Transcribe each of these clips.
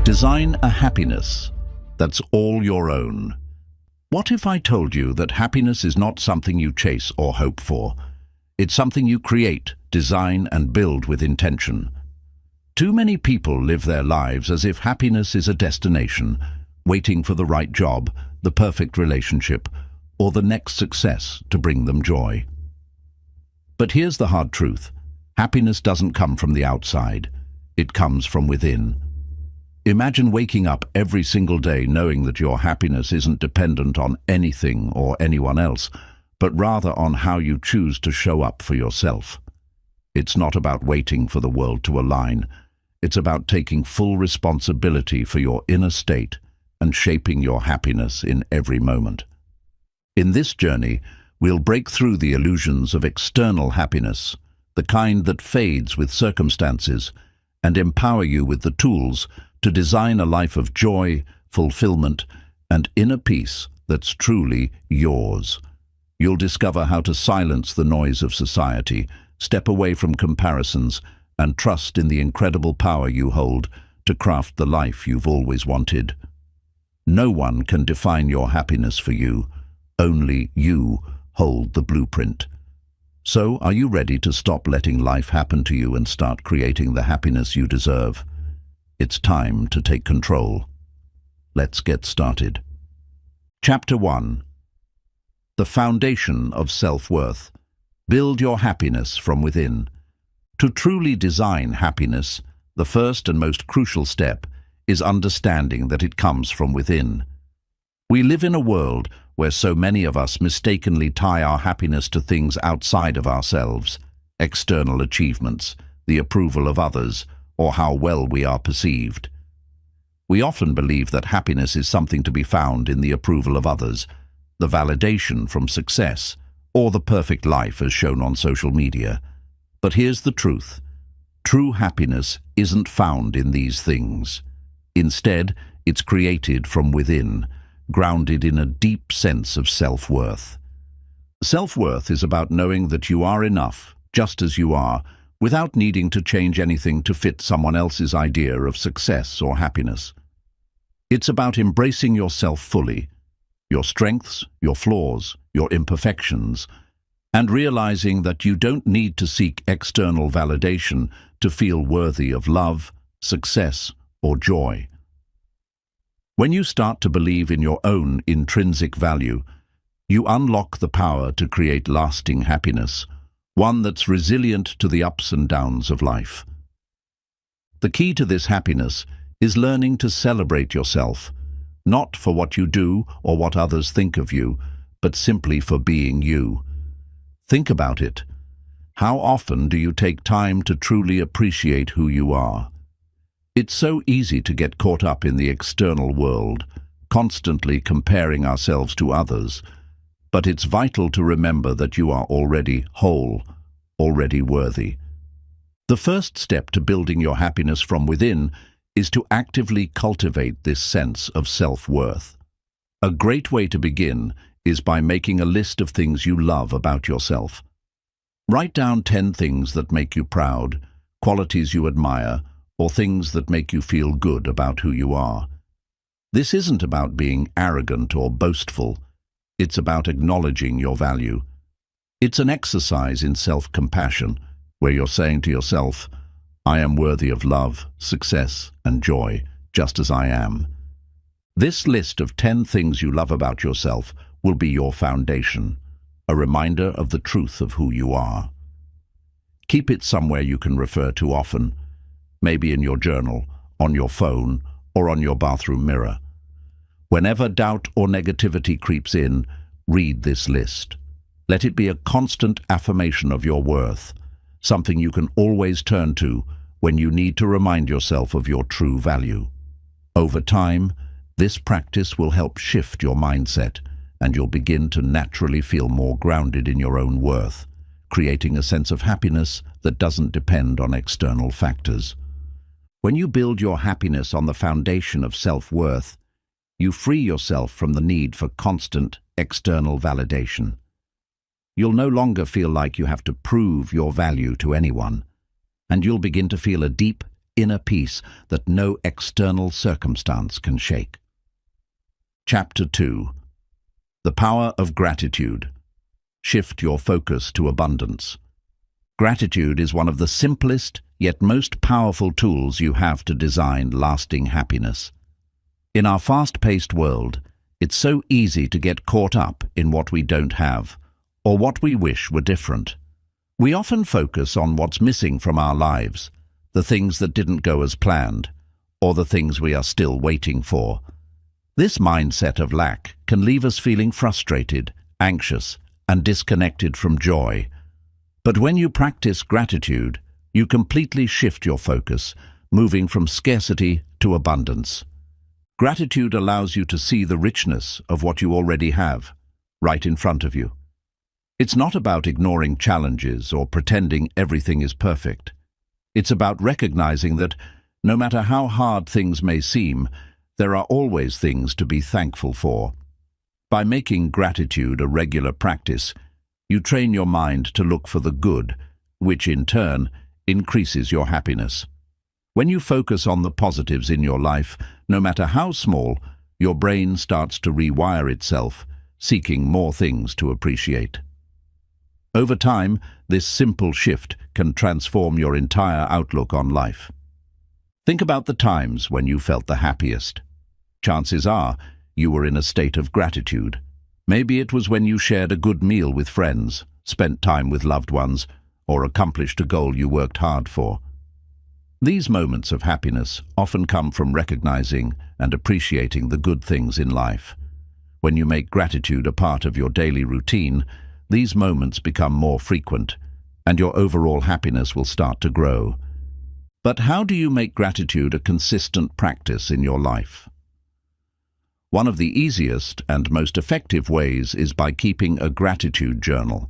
Design a happiness that's all your own. What if I told you that happiness is not something you chase or hope for? It's something you create, design, and build with intention. Too many people live their lives as if happiness is a destination, waiting for the right job, the perfect relationship, or the next success to bring them joy. But here's the hard truth. Happiness doesn't come from the outside. It comes from within. Imagine waking up every single day knowing that your happiness isn't dependent on anything or anyone else, but rather on how you choose to show up for yourself. It's not about waiting for the world to align. It's about taking full responsibility for your inner state and shaping your happiness in every moment. In this journey, we'll break through the illusions of external happiness, the kind that fades with circumstances, and empower you with the tools to design a life of joy, fulfillment, and inner peace that's truly yours. You'll discover how to silence the noise of society, step away from comparisons, and trust in the incredible power you hold to craft the life you've always wanted. No one can define your happiness for you. Only you hold the blueprint. So, are you ready to stop letting life happen to you and start creating the happiness you deserve? It's time to take control. Let's get started. Chapter 1. The Foundation of Self-Worth. Build your happiness from within. To truly design happiness, the first and most crucial step is understanding that it comes from within. We live in a world where so many of us mistakenly tie our happiness to things outside of ourselves, external achievements, the approval of others, or how well we are perceived. We often believe that happiness is something to be found in the approval of others, the validation from success, or the perfect life as shown on social media. But here's the truth. True happiness isn't found in these things. Instead, it's created from within, grounded in a deep sense of self-worth. Self-worth is about knowing that you are enough, just as you are, without needing to change anything to fit someone else's idea of success or happiness. It's about embracing yourself fully, your strengths, your flaws, your imperfections, and realizing that you don't need to seek external validation to feel worthy of love, success, or joy. When you start to believe in your own intrinsic value, you unlock the power to create lasting happiness, one that's resilient to the ups and downs of life. The key to this happiness is learning to celebrate yourself, not for what you do or what others think of you, but simply for being you. Think about it. How often do you take time to truly appreciate who you are? It's so easy to get caught up in the external world, constantly comparing ourselves to others, but it's vital to remember that you are already whole, already worthy. The first step to building your happiness from within is to actively cultivate this sense of self-worth. A great way to begin is by making a list of things you love about yourself. Write down 10 things that make you proud, qualities you admire, or things that make you feel good about who you are. This isn't about being arrogant or boastful. It's about acknowledging your value. It's an exercise in self-compassion, where you're saying to yourself, I am worthy of love, success, and joy, just as I am. This list of 10 things you love about yourself will be your foundation, a reminder of the truth of who you are. Keep it somewhere you can refer to often, maybe in your journal, on your phone, or on your bathroom mirror. Whenever doubt or negativity creeps in, read this list. Let it be a constant affirmation of your worth, something you can always turn to when you need to remind yourself of your true value. Over time, this practice will help shift your mindset, and you'll begin to naturally feel more grounded in your own worth, creating a sense of happiness that doesn't depend on external factors. When you build your happiness on the foundation of self-worth, you free yourself from the need for constant external validation. You'll no longer feel like you have to prove your value to anyone, and you'll begin to feel a deep, inner peace that no external circumstance can shake. Chapter 2. The Power of Gratitude. Shift your focus to abundance. Gratitude is one of the simplest yet most powerful tools you have to design lasting happiness. In our fast-paced world, it's so easy to get caught up in what we don't have, or what we wish were different. We often focus on what's missing from our lives, the things that didn't go as planned, or the things we are still waiting for. This mindset of lack can leave us feeling frustrated, anxious, and disconnected from joy. But when you practice gratitude, you completely shift your focus, moving from scarcity to abundance. Gratitude allows you to see the richness of what you already have, right in front of you. It's not about ignoring challenges or pretending everything is perfect. It's about recognizing that, no matter how hard things may seem, there are always things to be thankful for. By making gratitude a regular practice, you train your mind to look for the good, which in turn increases your happiness. When you focus on the positives in your life, no matter how small, your brain starts to rewire itself, seeking more things to appreciate. Over time, this simple shift can transform your entire outlook on life. Think about the times when you felt the happiest. Chances are you were in a state of gratitude. Maybe it was when you shared a good meal with friends, spent time with loved ones, or accomplished a goal you worked hard for. These moments of happiness often come from recognizing and appreciating the good things in life. When you make gratitude a part of your daily routine, these moments become more frequent, and your overall happiness will start to grow. But how do you make gratitude a consistent practice in your life? One of the easiest and most effective ways is by keeping a gratitude journal.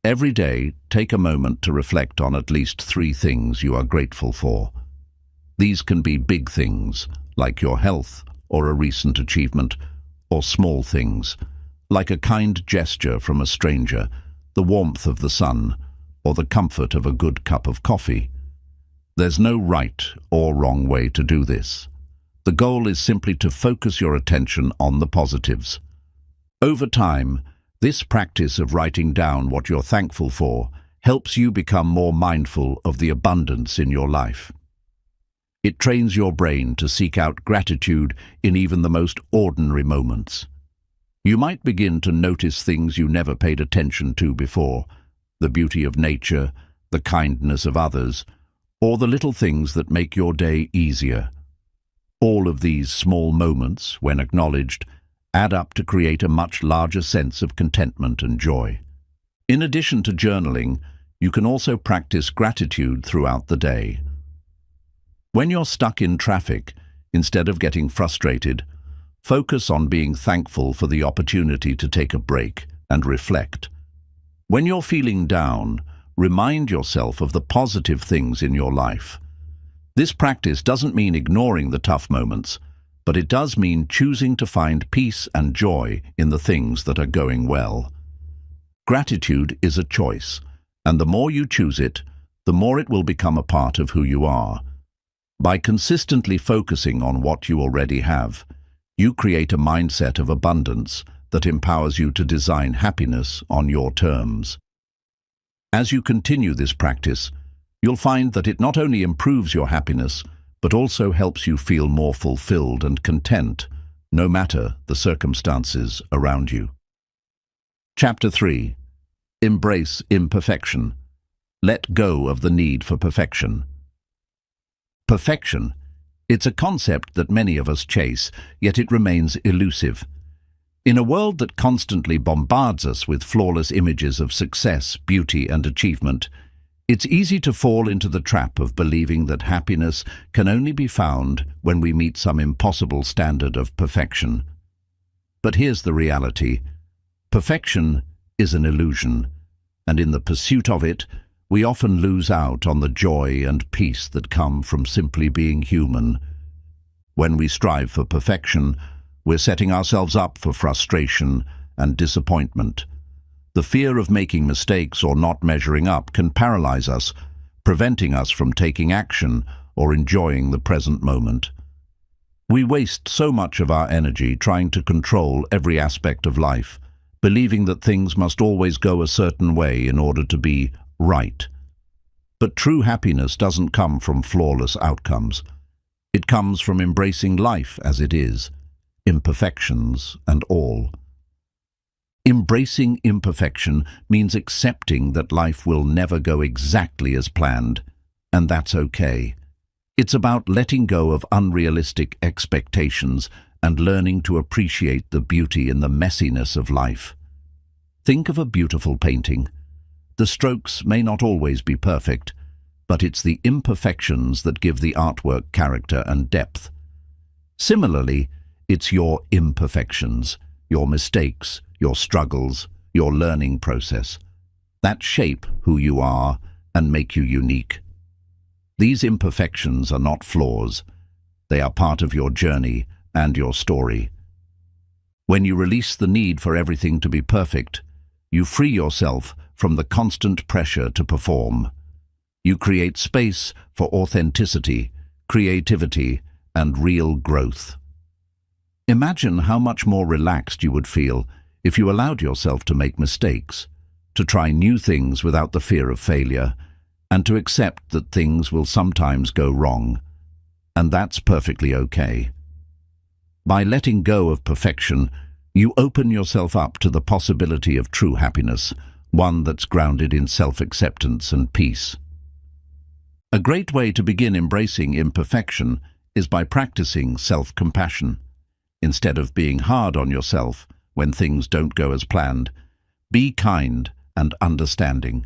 Every day, take a moment to reflect on at least 3 things you are grateful for. These can be big things, like your health or a recent achievement, or small things, like a kind gesture from a stranger, the warmth of the sun, or the comfort of a good cup of coffee. There's no right or wrong way to do this. The goal is simply to focus your attention on the positives. Over time, this practice of writing down what you're thankful for helps you become more mindful of the abundance in your life. It trains your brain to seek out gratitude in even the most ordinary moments. You might begin to notice things you never paid attention to before, the beauty of nature, the kindness of others, or the little things that make your day easier. All of these small moments, when acknowledged, add up to create a much larger sense of contentment and joy. In addition to journaling, you can also practice gratitude throughout the day. When you're stuck in traffic, instead of getting frustrated, focus on being thankful for the opportunity to take a break and reflect. When you're feeling down, remind yourself of the positive things in your life. This practice doesn't mean ignoring the tough moments, but it does mean choosing to find peace and joy in the things that are going well. Gratitude is a choice, and the more you choose it, the more it will become a part of who you are. By consistently focusing on what you already have, you create a mindset of abundance that empowers you to design happiness on your terms. As you continue this practice, you'll find that it not only improves your happiness, but also helps you feel more fulfilled and content, no matter the circumstances around you. Chapter 3. Embrace imperfection. Let go of the need for perfection. Perfection. It's a concept that many of us chase, yet it remains elusive. In a world that constantly bombards us with flawless images of success, beauty, and achievement, it's easy to fall into the trap of believing that happiness can only be found when we meet some impossible standard of perfection. But here's the reality. Perfection is an illusion, and in the pursuit of it, we often lose out on the joy and peace that come from simply being human. When we strive for perfection, we're setting ourselves up for frustration and disappointment. The fear of making mistakes or not measuring up can paralyze us, preventing us from taking action or enjoying the present moment. We waste so much of our energy trying to control every aspect of life, believing that things must always go a certain way in order to be right. But true happiness doesn't come from flawless outcomes. It comes from embracing life as it is, imperfections and all. Embracing imperfection means accepting that life will never go exactly as planned, and that's okay. It's about letting go of unrealistic expectations and learning to appreciate the beauty in the messiness of life. Think of a beautiful painting. The strokes may not always be perfect, but it's the imperfections that give the artwork character and depth. Similarly, it's your imperfections, your mistakes, your struggles, your learning process, that shape who you are and make you unique. These imperfections are not flaws. They are part of your journey and your story. When you release the need for everything to be perfect, you free yourself from the constant pressure to perform. You create space for authenticity, creativity, and real growth. Imagine how much more relaxed you would feel if you allowed yourself to make mistakes, to try new things without the fear of failure, and to accept that things will sometimes go wrong. And that's perfectly okay. By letting go of perfection, you open yourself up to the possibility of true happiness, one that's grounded in self-acceptance and peace. A great way to begin embracing imperfection is by practicing self-compassion. Instead of being hard on yourself when things don't go as planned, be kind and understanding.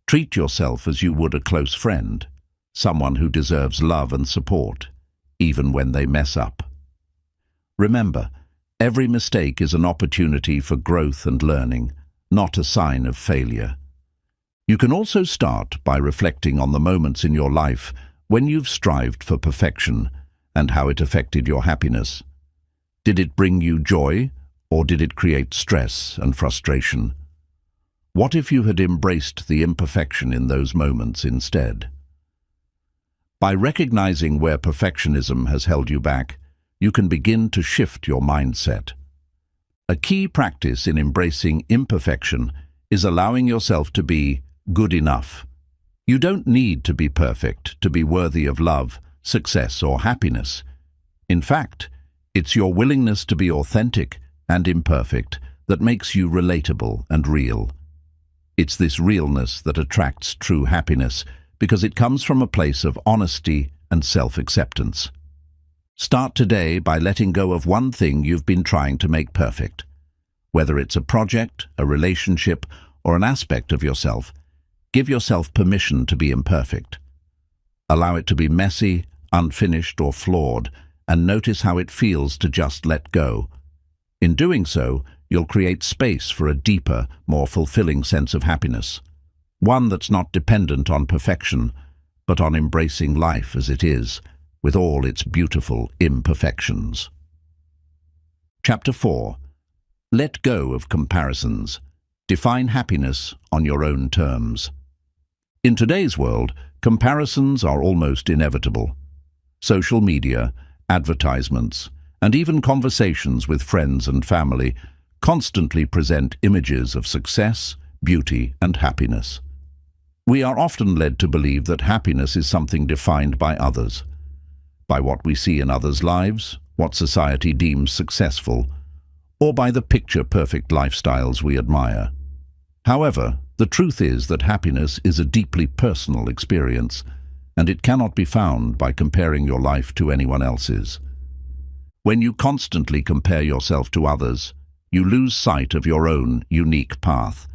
Treat yourself as you would a close friend, someone who deserves love and support, even when they mess up. Remember, every mistake is an opportunity for growth and learning, not a sign of failure. You can also start by reflecting on the moments in your life when you've strived for perfection and how it affected your happiness. Did it bring you joy, or did it create stress and frustration? What if you had embraced the imperfection in those moments instead? By recognizing where perfectionism has held you back, you can begin to shift your mindset. A key practice in embracing imperfection is allowing yourself to be good enough. You don't need to be perfect to be worthy of love, success, or happiness. In fact, it's your willingness to be authentic and imperfect that makes you relatable and real. It's this realness that attracts true happiness because it comes from a place of honesty and self-acceptance. Start today by letting go of one thing you've been trying to make perfect. Whether it's a project, a relationship, or an aspect of yourself, give yourself permission to be imperfect. Allow it to be messy, unfinished, or flawed, and notice how it feels to just let go. In doing so, you'll create space for a deeper, more fulfilling sense of happiness. One that's not dependent on perfection, but on embracing life as it is, with all its beautiful imperfections. Chapter 4. Let go of comparisons. Define happiness on your own terms. In today's world, comparisons are almost inevitable. Social media, advertisements, and even conversations with friends and family constantly present images of success, beauty, and happiness. We are often led to believe that happiness is something defined by others, by what we see in others' lives, what society deems successful, or by the picture-perfect lifestyles we admire. However, the truth is that happiness is a deeply personal experience, and it cannot be found by comparing your life to anyone else's. When you constantly compare yourself to others, you lose sight of your own unique path.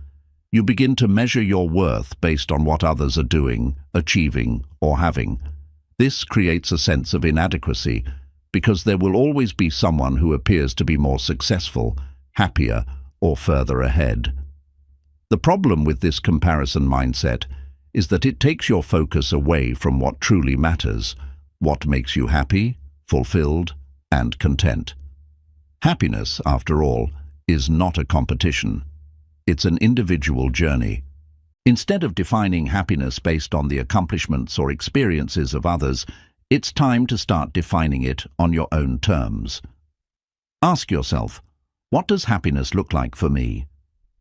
You begin to measure your worth based on what others are doing, achieving, or having. This creates a sense of inadequacy because there will always be someone who appears to be more successful, happier, or further ahead. The problem with this comparison mindset is that it takes your focus away from what truly matters, what makes you happy, fulfilled, and content. Happiness, after all, is not a competition. It's an individual journey. Instead of defining happiness based on the accomplishments or experiences of others, it's time to start defining it on your own terms. Ask yourself, what does happiness look like for me?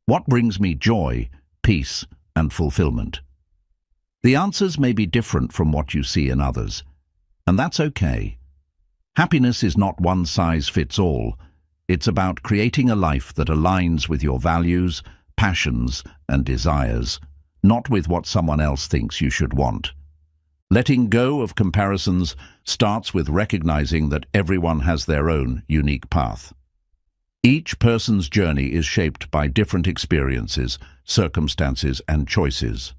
What brings me joy, peace, and fulfillment? The answers may be different from what you see in others, and that's okay. Happiness is not one size fits all. It's about creating a life that aligns with your values, passions, and desires, not with what someone else thinks you should want. Letting go of comparisons starts with recognizing that everyone has their own unique path. Each person's journey is shaped by different experiences, circumstances, and choices.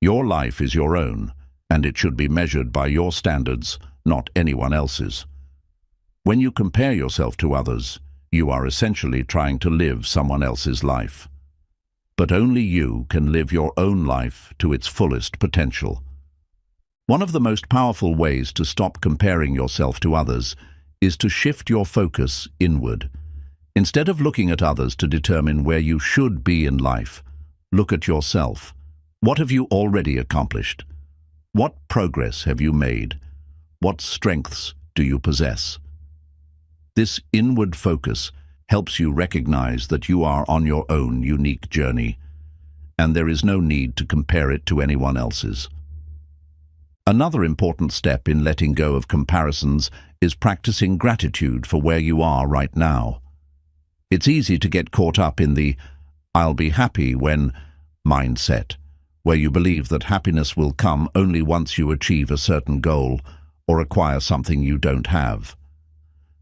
Your life is your own, and it should be measured by your standards, not anyone else's. When you compare yourself to others, you are essentially trying to live someone else's life. But only you can live your own life to its fullest potential. One of the most powerful ways to stop comparing yourself to others is to shift your focus inward. Instead of looking at others to determine where you should be in life, look at yourself. What have you already accomplished? What progress have you made? What strengths do you possess? This inward focus helps you recognize that you are on your own unique journey, and there is no need to compare it to anyone else's. Another important step in letting go of comparisons is practicing gratitude for where you are right now. It's easy to get caught up in the "I'll be happy when" mindset, where you believe that happiness will come only once you achieve a certain goal or acquire something you don't have.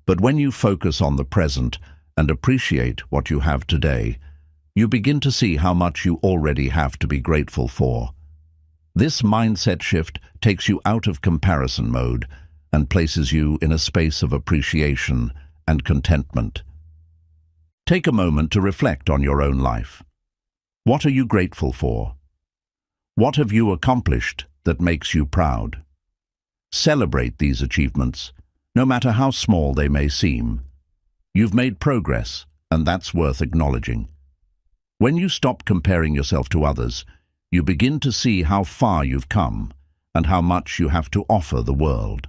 But when you focus on the present and appreciate what you have today, you begin to see how much you already have to be grateful for. This mindset shift takes you out of comparison mode and places you in a space of appreciation and contentment. Take a moment to reflect on your own life. What are you grateful for? What have you accomplished that makes you proud? Celebrate these achievements, no matter how small they may seem. You've made progress, and that's worth acknowledging. When you stop comparing yourself to others, you begin to see how far you've come and how much you have to offer the world.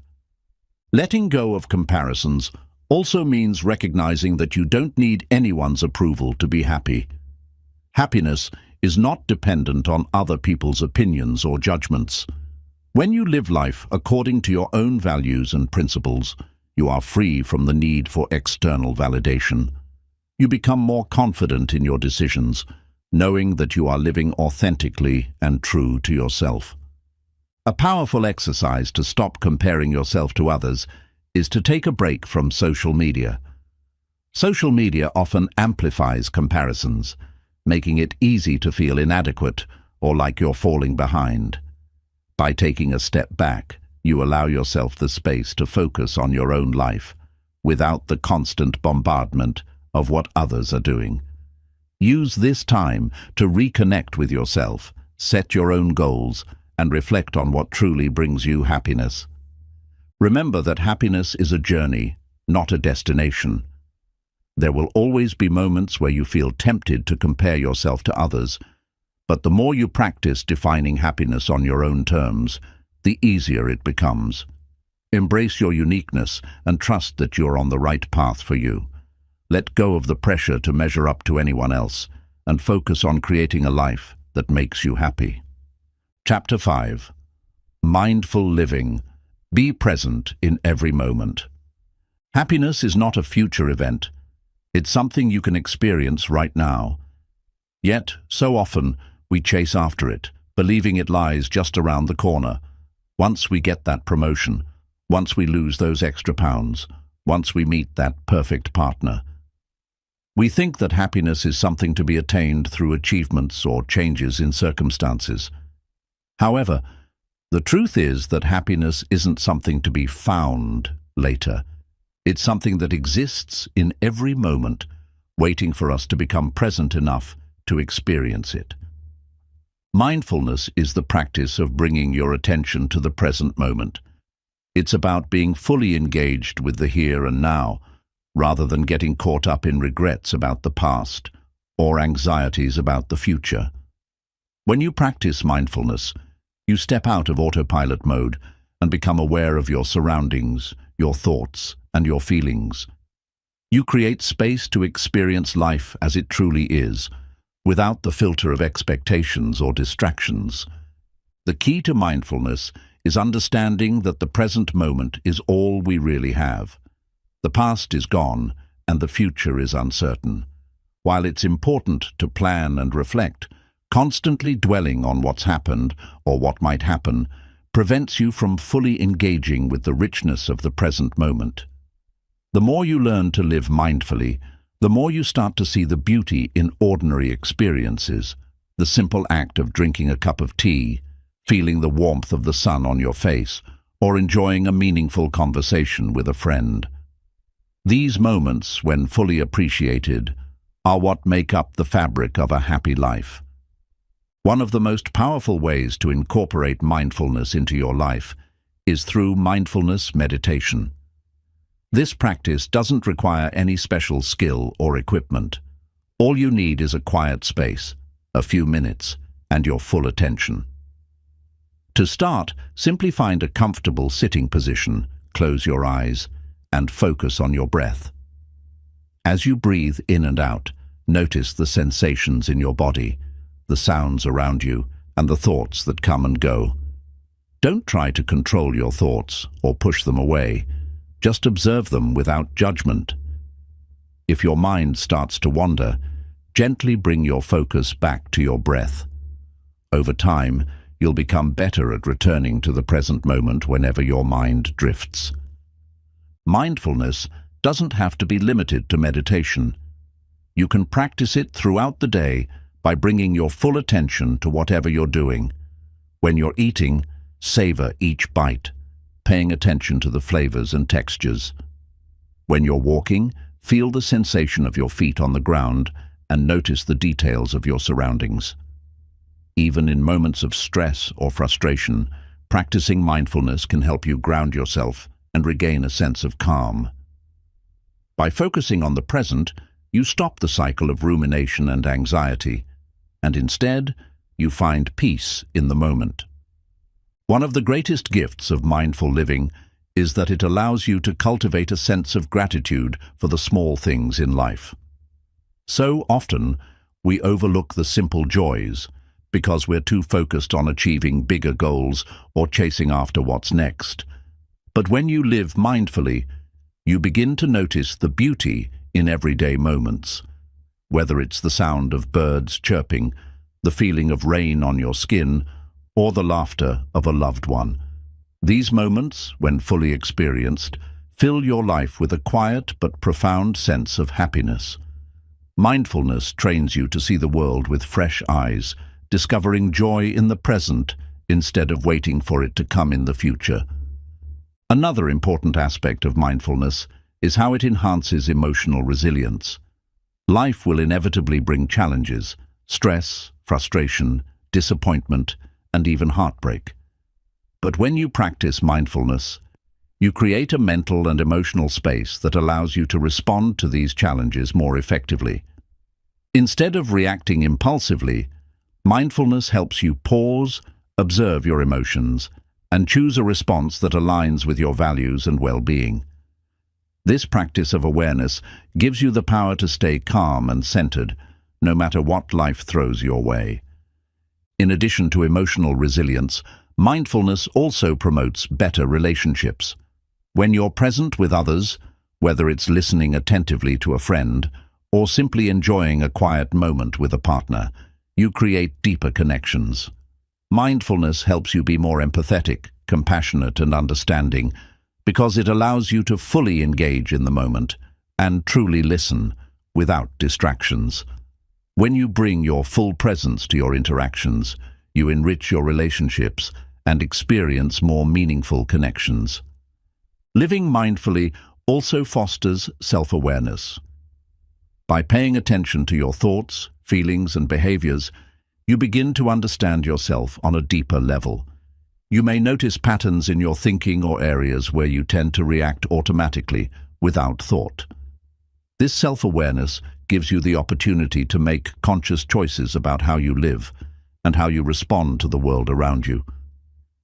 Letting go of comparisons also means recognizing that you don't need anyone's approval to be happy. Happiness is not dependent on other people's opinions or judgments. When you live life according to your own values and principles, you are free from the need for external validation. You become more confident in your decisions, knowing that you are living authentically and true to yourself. A powerful exercise to stop comparing yourself to others is to take a break from social media. Social media often amplifies comparisons, making it easy to feel inadequate or like you're falling behind. By taking a step back, you allow yourself the space to focus on your own life, without the constant bombardment of what others are doing. Use this time to reconnect with yourself, set your own goals, and reflect on what truly brings you happiness. Remember that happiness is a journey, not a destination. There will always be moments where you feel tempted to compare yourself to others, but the more you practice defining happiness on your own terms, the easier it becomes. Embrace your uniqueness and trust that you're on the right path for you. Let go of the pressure to measure up to anyone else and focus on creating a life that makes you happy. Chapter 5. Mindful Living. Be present in every moment. Happiness is not a future event. It's something you can experience right now. Yet, so often, we chase after it, believing it lies just around the corner. Once we get that promotion, once we lose those extra pounds, once we meet that perfect partner. We think that happiness is something to be attained through achievements or changes in circumstances. However, the truth is that happiness isn't something to be found later. It's something that exists in every moment, waiting for us to become present enough to experience it. Mindfulness is the practice of bringing your attention to the present moment. It's about being fully engaged with the here and now, rather than getting caught up in regrets about the past or anxieties about the future. When you practice mindfulness, you step out of autopilot mode and become aware of your surroundings, your thoughts, and your feelings. You create space to experience life as it truly is, without the filter of expectations or distractions. The key to mindfulness is understanding that the present moment is all we really have. The past is gone, and the future is uncertain. While it's important to plan and reflect, constantly dwelling on what's happened or what might happen prevents you from fully engaging with the richness of the present moment. The more you learn to live mindfully, the more you start to see the beauty in ordinary experiences, the simple act of drinking a cup of tea, feeling the warmth of the sun on your face, or enjoying a meaningful conversation with a friend. These moments, when fully appreciated, are what make up the fabric of a happy life. One of the most powerful ways to incorporate mindfulness into your life is through mindfulness meditation. This practice doesn't require any special skill or equipment. All you need is a quiet space, a few minutes, and your full attention. To start, simply find a comfortable sitting position, close your eyes, and focus on your breath. As you breathe in and out, notice the sensations in your body, the sounds around you, and the thoughts that come and go. Don't try to control your thoughts or push them away. Just observe them without judgment. If your mind starts to wander, gently bring your focus back to your breath. Over time, you'll become better at returning to the present moment whenever your mind drifts. Mindfulness doesn't have to be limited to meditation. You can practice it throughout the day by bringing your full attention to whatever you're doing. When you're eating, savor each bite, paying attention to the flavors and textures. When you're walking, feel the sensation of your feet on the ground and notice the details of your surroundings. Even in moments of stress or frustration, practicing mindfulness can help you ground yourself and regain a sense of calm. By focusing on the present, you stop the cycle of rumination and anxiety, and instead, you find peace in the moment. One of the greatest gifts of mindful living is that it allows you to cultivate a sense of gratitude for the small things in life. So often, we overlook the simple joys because we're too focused on achieving bigger goals or chasing after what's next. But when you live mindfully, you begin to notice the beauty in everyday moments. Whether it's the sound of birds chirping, the feeling of rain on your skin, or the laughter of a loved one. These moments, when fully experienced, fill your life with a quiet but profound sense of happiness. Mindfulness trains you to see the world with fresh eyes, discovering joy in the present instead of waiting for it to come in the future. Another important aspect of mindfulness is how it enhances emotional resilience. Life will inevitably bring challenges, stress, frustration, disappointment, and even heartbreak. But when you practice mindfulness, you create a mental and emotional space that allows you to respond to these challenges more effectively. Instead of reacting impulsively, mindfulness helps you pause, observe your emotions, and choose a response that aligns with your values and well-being. This practice of awareness gives you the power to stay calm and centered, no matter what life throws your way. In addition to emotional resilience, mindfulness also promotes better relationships. When you're present with others, whether it's listening attentively to a friend or simply enjoying a quiet moment with a partner, you create deeper connections. Mindfulness helps you be more empathetic, compassionate, and understanding because it allows you to fully engage in the moment and truly listen without distractions. When you bring your full presence to your interactions, you enrich your relationships and experience more meaningful connections. Living mindfully also fosters self-awareness. By paying attention to your thoughts, feelings, and behaviors, you begin to understand yourself on a deeper level. You may notice patterns in your thinking or areas where you tend to react automatically without thought. This self-awareness gives you the opportunity to make conscious choices about how you live and how you respond to the world around you.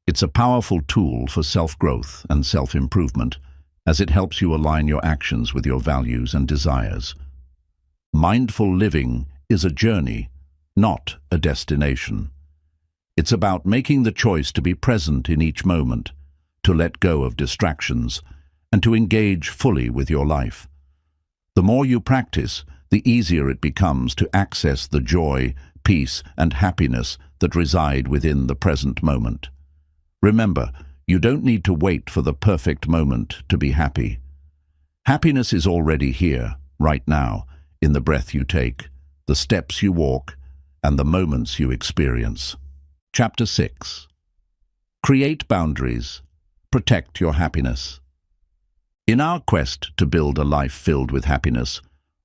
It's a powerful tool for self-growth and self-improvement, as it helps you align your actions with your values and desires. Mindful living is a journey, not a destination. It's about making the choice to be present in each moment, to let go of distractions, and to engage fully with your life. The more you practice, the easier it becomes to access the joy, peace, and happiness that reside within the present moment. Remember, you don't need to wait for the perfect moment to be happy. Happiness is already here, right now, in the breath you take, the steps you walk, and the moments you experience. Chapter 6. Create boundaries. Protect your happiness. In our quest to build a life filled with happiness,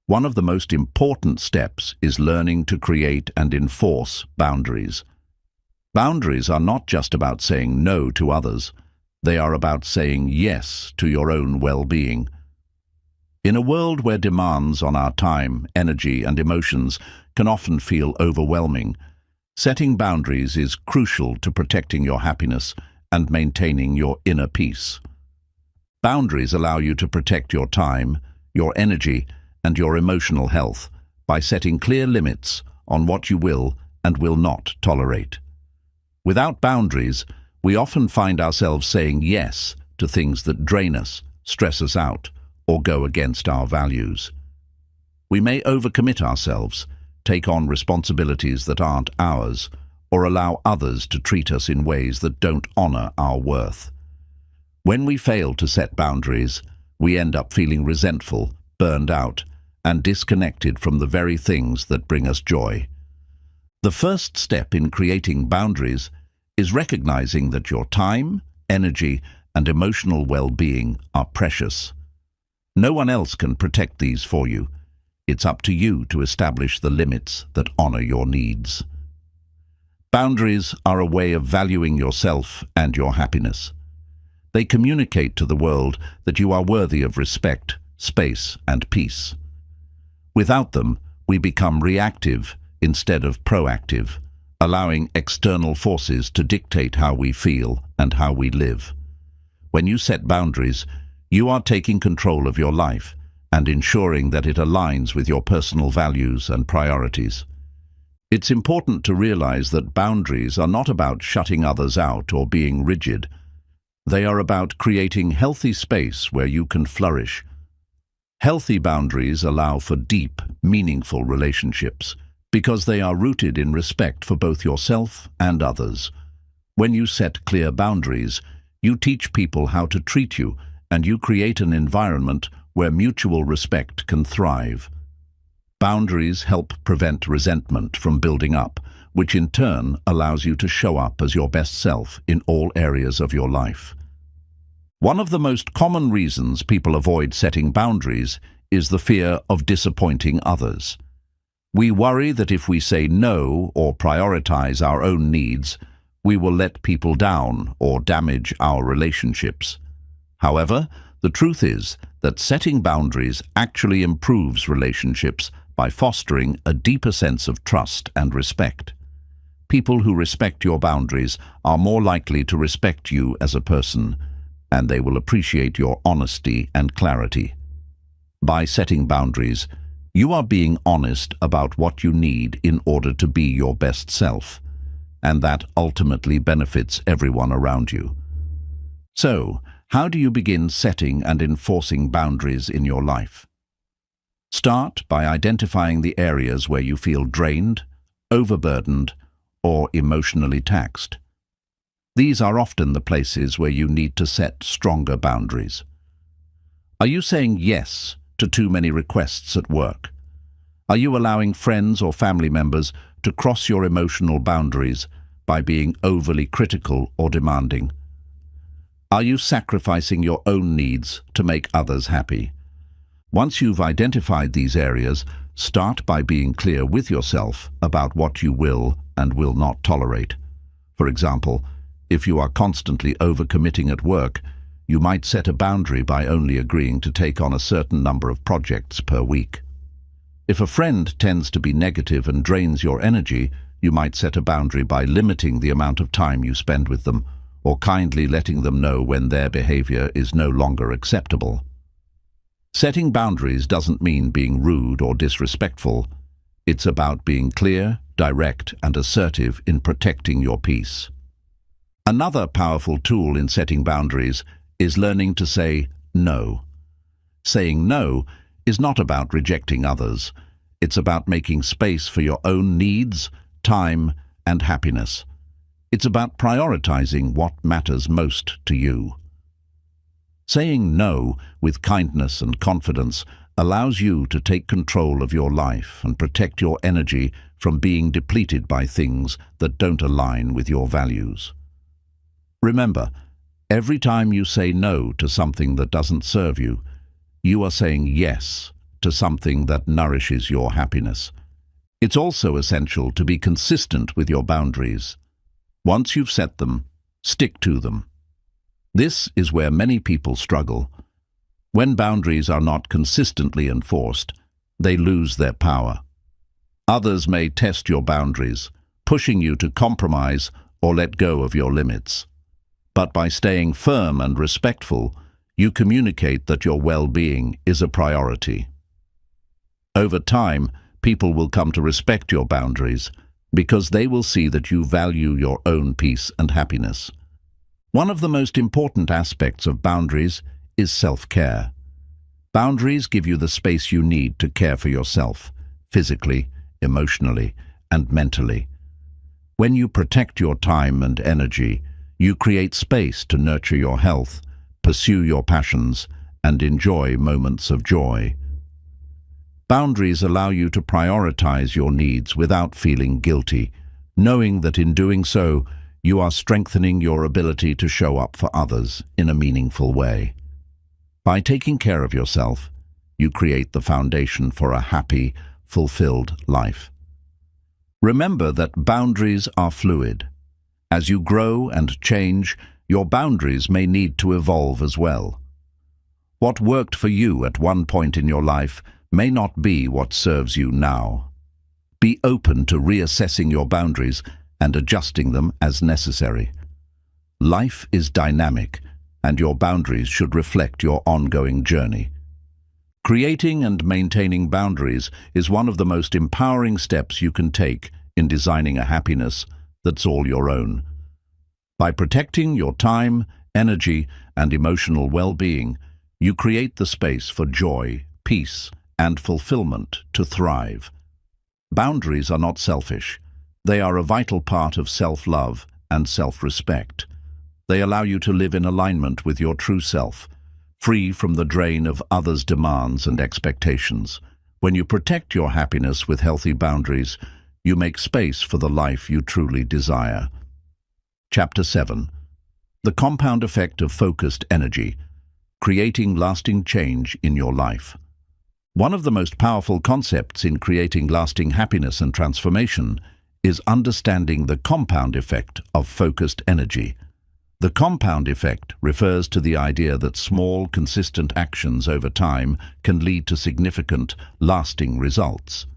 one of the most important steps is learning to create and enforce boundaries. Boundaries are not just about saying no to others. They are about saying yes to your own well-being. In a world where demands on our time, energy, and emotions can often feel overwhelming, setting boundaries is crucial to protecting your happiness and maintaining your inner peace. Boundaries allow you to protect your time, your energy, and your emotional health by setting clear limits on what you will and will not tolerate. Without boundaries, we often find ourselves saying yes to things that drain us, stress us out, or go against our values. We may overcommit ourselves, take on responsibilities that aren't ours, or allow others to treat us in ways that don't honor our worth. When we fail to set boundaries, we end up feeling resentful, burned out, and disconnected from the very things that bring us joy. The first step in creating boundaries is recognizing that your time, energy, and emotional well-being are precious. No one else can protect these for you. It's up to you to establish the limits that honor your needs. Boundaries are a way of valuing yourself and your happiness. They communicate to the world that you are worthy of respect, space, and peace. Without them, we become reactive instead of proactive, allowing external forces to dictate how we feel and how we live. When you set boundaries, you are taking control of your life and ensuring that it aligns with your personal values and priorities. It's important to realize that boundaries are not about shutting others out or being rigid. They are about creating healthy space where you can flourish. Healthy boundaries allow for deep, meaningful relationships because they are rooted in respect for both yourself and others. When you set clear boundaries, you teach people how to treat you, and you create an environment where mutual respect can thrive. Boundaries help prevent resentment from building up, which in turn allows you to show up as your best self in all areas of your life. One of the most common reasons people avoid setting boundaries is the fear of disappointing others. We worry that if we say no or prioritize our own needs, we will let people down or damage our relationships. However, the truth is that setting boundaries actually improves relationships by fostering a deeper sense of trust and respect. People who respect your boundaries are more likely to respect you as a person, and they will appreciate your honesty and clarity. By setting boundaries, you are being honest about what you need in order to be your best self, and that ultimately benefits everyone around you. So, how do you begin setting and enforcing boundaries in your life? Start by identifying the areas where you feel drained, overburdened, or emotionally taxed. These are often the places where you need to set stronger boundaries. Are you saying yes to too many requests at work? Are you allowing friends or family members to cross your emotional boundaries by being overly critical or demanding? Are you sacrificing your own needs to make others happy? Once you've identified these areas, start by being clear with yourself about what you will and will not tolerate. For example, if you are constantly overcommitting at work, you might set a boundary by only agreeing to take on a certain number of projects per week. If a friend tends to be negative and drains your energy, You might set a boundary by limiting the amount of time you spend with them, or kindly letting them know when their behavior is no longer acceptable. Setting boundaries doesn't mean being rude or disrespectful. It's about being clear, direct, and assertive in protecting your peace. Another powerful tool in setting boundaries is learning to say no. Saying no is not about rejecting others. It's about making space for your own needs, time, and happiness. It's about prioritizing what matters most to you. Saying no with kindness and confidence allows you to take control of your life and protect your energy from being depleted by things that don't align with your values. Remember, every time you say no to something that doesn't serve you, you are saying yes to something that nourishes your happiness. It's also essential to be consistent with your boundaries. Once you've set them, stick to them. This is where many people struggle. When boundaries are not consistently enforced, they lose their power. Others may test your boundaries, pushing you to compromise or let go of your limits. But by staying firm and respectful, you communicate that your well-being is a priority. Over time, people will come to respect your boundaries because they will see that you value your own peace and happiness. One of the most important aspects of boundaries is self-care. Boundaries give you the space you need to care for yourself, physically, emotionally, and mentally. When you protect your time and energy, you create space to nurture your health, pursue your passions, and enjoy moments of joy. Boundaries allow you to prioritize your needs without feeling guilty, knowing that in doing so, you are strengthening your ability to show up for others in a meaningful way. By taking care of yourself, you create the foundation for a happy, fulfilled life. Remember that boundaries are fluid. As you grow and change, your boundaries may need to evolve as well. What worked for you at one point in your life may not be what serves you now. Be open to reassessing your boundaries and adjusting them as necessary. Life is dynamic, and your boundaries should reflect your ongoing journey. Creating and maintaining boundaries is one of the most empowering steps you can take in designing a happiness that's all your own. By protecting your time, energy, and emotional well-being, you create the space for joy, peace, and fulfillment to thrive. Boundaries are not selfish. They are a vital part of self-love and self-respect. They allow you to live in alignment with your true self, free from the drain of others' demands and expectations. When you protect your happiness with healthy boundaries, you make space for the life you truly desire. Chapter 7. The compound effect of focused energy, creating lasting change in your life. One of the most powerful concepts in creating lasting happiness and transformation is understanding the compound effect of focused energy. The compound effect refers to the idea that small, consistent actions over time can lead to significant, lasting results.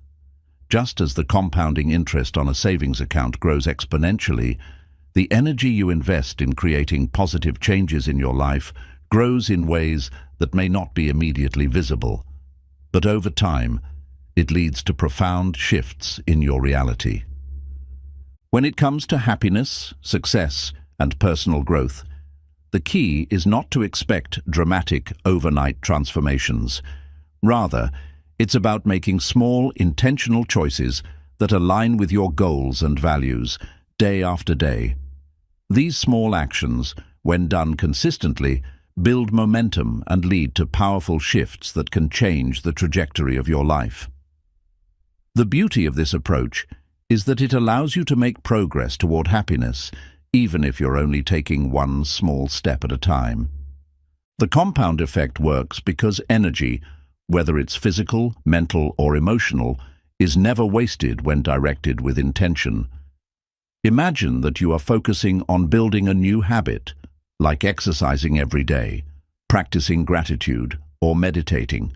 Just as the compounding interest on a savings account grows exponentially, the energy you invest in creating positive changes in your life grows in ways that may not be immediately visible. But over time, it leads to profound shifts in your reality. When it comes to happiness, success, and personal growth, the key is not to expect dramatic overnight transformations. Rather, it's about making small, intentional choices that align with your goals and values day after day. These small actions, when done consistently, build momentum and lead to powerful shifts that can change the trajectory of your life. The beauty of this approach is that it allows you to make progress toward happiness, even if you're only taking one small step at a time. The compound effect works because energy, whether it's physical, mental, or emotional, is never wasted when directed with intention. Imagine that you are focusing on building a new habit, like exercising every day, practicing gratitude, or meditating.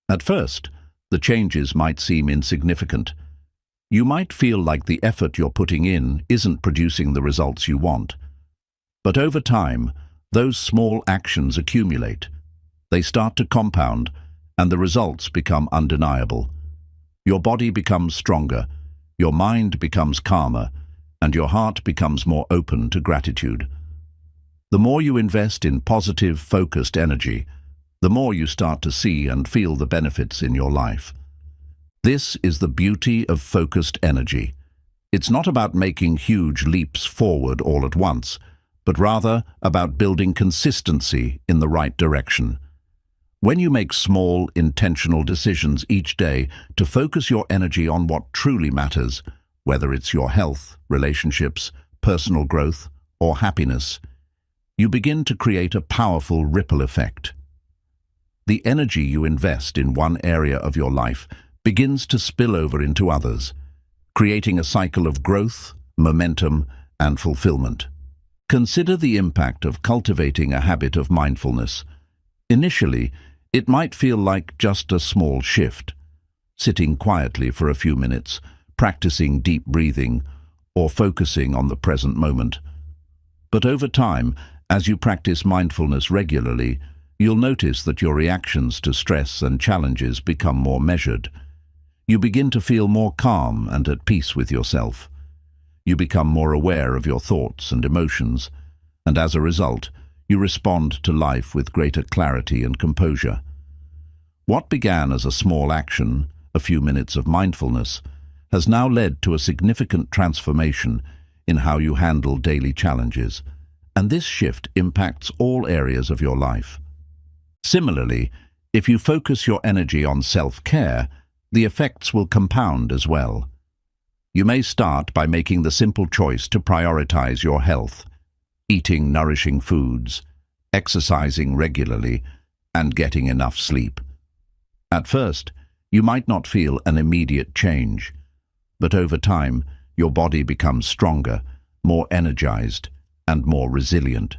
At first, the changes might seem insignificant, You might feel like the effort you're putting in isn't producing the results you want. But over time, those small actions accumulate. They start to compound, and the results become undeniable. Your body becomes stronger, your mind becomes calmer, and your heart becomes more open to gratitude. The more you invest in positive, focused energy, the more you start to see and feel the benefits in your life. This is the beauty of focused energy. It's not about making huge leaps forward all at once, but rather about building consistency in the right direction. When you make small, intentional decisions each day to focus your energy on what truly matters, whether it's your health, relationships, personal growth, or happiness, you begin to create a powerful ripple effect. The energy you invest in one area of your life begins to spill over into others, creating a cycle of growth, momentum, and fulfillment. Consider the impact of cultivating a habit of mindfulness. Initially, it might feel like just a small shift, sitting quietly for a few minutes, practicing deep breathing, or focusing on the present moment. But over time, as you practice mindfulness regularly, you'll notice that your reactions to stress and challenges become more measured. You begin to feel more calm and at peace with yourself. You become more aware of your thoughts and emotions, and as a result, you respond to life with greater clarity and composure. What began as a small action, a few minutes of mindfulness, has now led to a significant transformation in how you handle daily challenges, and this shift impacts all areas of your life. Similarly, if you focus your energy on self-care, the effects will compound as well. You may start by making the simple choice to prioritize your health, eating nourishing foods, exercising regularly, and getting enough sleep. At first, you might not feel an immediate change, but over time, your body becomes stronger, more energized, and more resilient.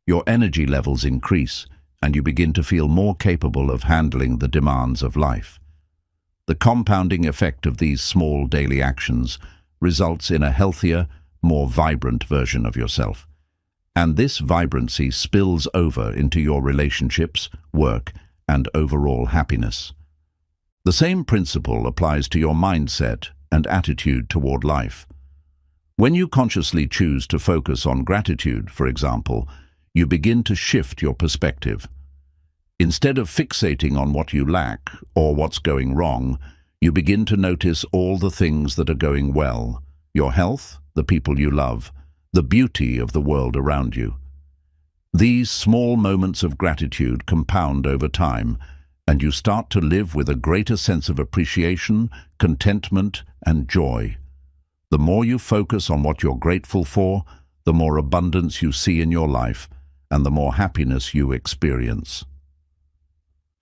Your energy levels increase, and you begin to feel more capable of handling the demands of life. The compounding effect of these small daily actions results in a healthier, more vibrant version of yourself. And this vibrancy spills over into your relationships, work, and overall happiness. The same principle applies to your mindset and attitude toward life. When you consciously choose to focus on gratitude, for example, you begin to shift your perspective. Instead of fixating on what you lack or what's going wrong, you begin to notice all the things that are going well: your health, the people you love, the beauty of the world around you. These small moments of gratitude compound over time, and you start to live with a greater sense of appreciation, contentment, and joy. The more you focus on what you're grateful for, the more abundance you see in your life, and the more happiness you experience.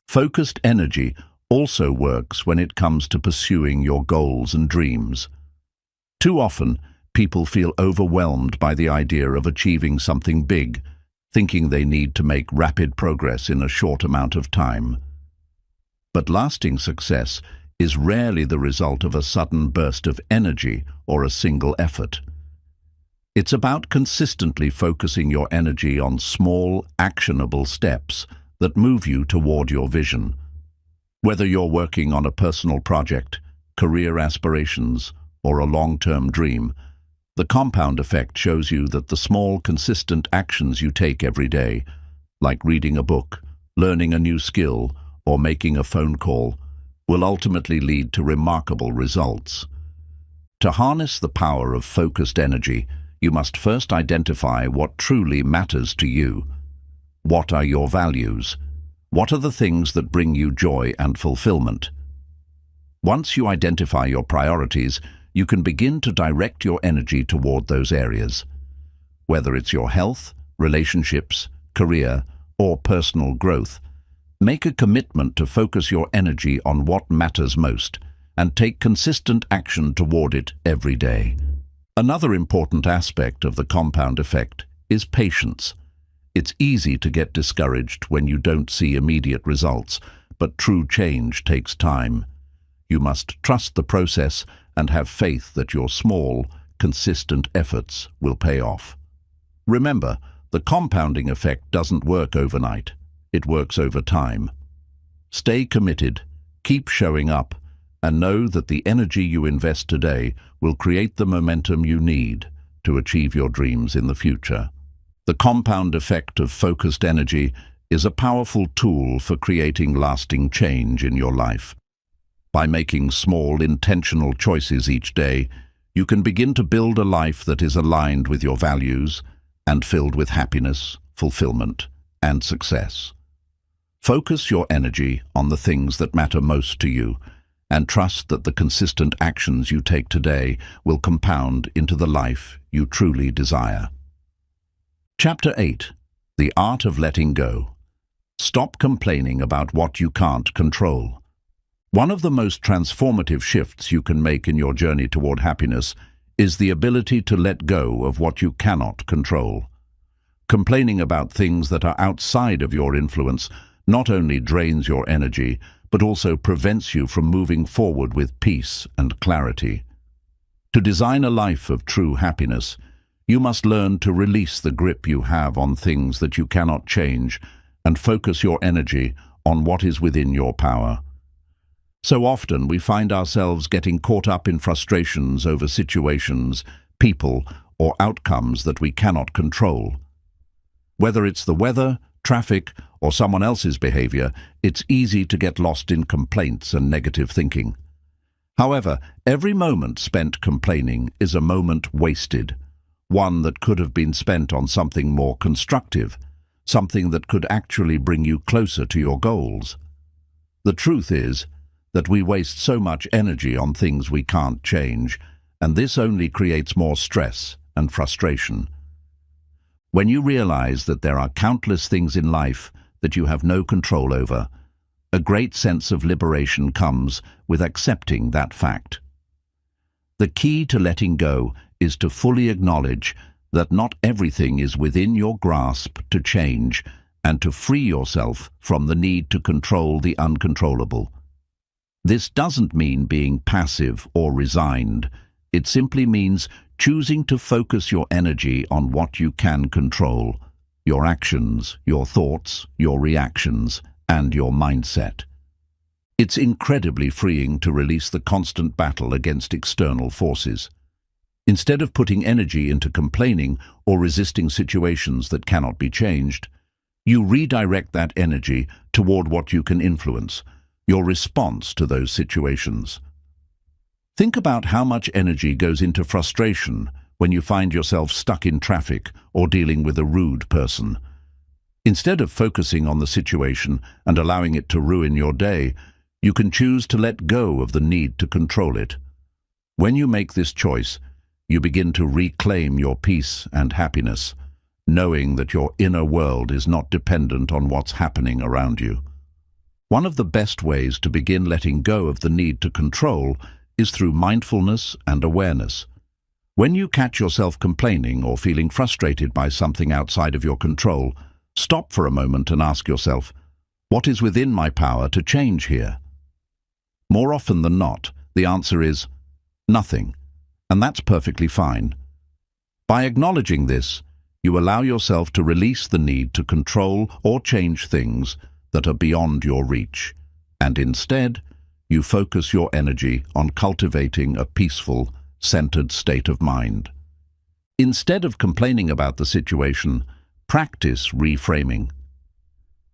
Focused energy also works when it comes to pursuing your goals and dreams. Too often, people feel overwhelmed by the idea of achieving something big, thinking they need to make rapid progress in a short amount of time. But lasting success is rarely the result of a sudden burst of energy or a single effort. It's about consistently focusing your energy on small, actionable steps that move you toward your vision. Whether you're working on a personal project, career aspirations, or a long-term dream, the compound effect shows you that the small, consistent actions you take every day, like reading a book, learning a new skill, or making a phone call, will ultimately lead to remarkable results. To harness the power of focused energy, you must first identify what truly matters to you. What are your values? What are the things that bring you joy and fulfillment? Once you identify your priorities, you can begin to direct your energy toward those areas. Whether it's your health, relationships, career, or personal growth, make a commitment to focus your energy on what matters most and take consistent action toward it every day. Another important aspect of the compound effect is patience. It's easy to get discouraged when you don't see immediate results, but true change takes time. You must trust the process and have faith that your small, consistent efforts will pay off. Remember, the compounding effect doesn't work overnight. It works over time. Stay committed, keep showing up, and know that the energy you invest today will create the momentum you need to achieve your dreams in the future. The compound effect of focused energy is a powerful tool for creating lasting change in your life. By making small, intentional choices each day, you can begin to build a life that is aligned with your values and filled with happiness, fulfillment, and success. Focus your energy on the things that matter most to you, and trust that the consistent actions you take today will compound into the life you truly desire. Chapter 8. The Art of Letting Go. Stop complaining about what you can't control. One of the most transformative shifts you can make in your journey toward happiness is the ability to let go of what you cannot control. Complaining about things that are outside of your influence not only drains your energy, but also prevents you from moving forward with peace and clarity. To design a life of true happiness, you must learn to release the grip you have on things that you cannot change and focus your energy on what is within your power. So often we find ourselves getting caught up in frustrations over situations, people, or outcomes that we cannot control. Whether it's the weather, traffic, or someone else's behavior, it's easy to get lost in complaints and negative thinking. However, every moment spent complaining is a moment wasted, one that could have been spent on something more constructive, something that could actually bring you closer to your goals. The truth is that we waste so much energy on things we can't change, and this only creates more stress and frustration. When you realize that there are countless things in life that you have no control over, a great sense of liberation comes with accepting that fact. The key to letting go is to fully acknowledge that not everything is within your grasp to change, and to free yourself from the need to control the uncontrollable. This doesn't mean being passive or resigned. It simply means choosing to focus your energy on what you can control: your actions, your thoughts, your reactions, and your mindset. It's incredibly freeing to release the constant battle against external forces. Instead of putting energy into complaining or resisting situations that cannot be changed, you redirect that energy toward what you can influence, your response to those situations. Think about how much energy goes into frustration when you find yourself stuck in traffic or dealing with a rude person. Instead of focusing on the situation and allowing it to ruin your day, you can choose to let go of the need to control it. When you make this choice, you begin to reclaim your peace and happiness, knowing that your inner world is not dependent on what's happening around you. One of the best ways to begin letting go of the need to control is through mindfulness and awareness. When you catch yourself complaining or feeling frustrated by something outside of your control, stop for a moment and ask yourself, what is within my power to change here? More often than not, the answer is nothing, and that's perfectly fine. By acknowledging this, you allow yourself to release the need to control or change things that are beyond your reach, and instead, you focus your energy on cultivating a peaceful, centered state of mind. Instead of complaining about the situation, practice reframing.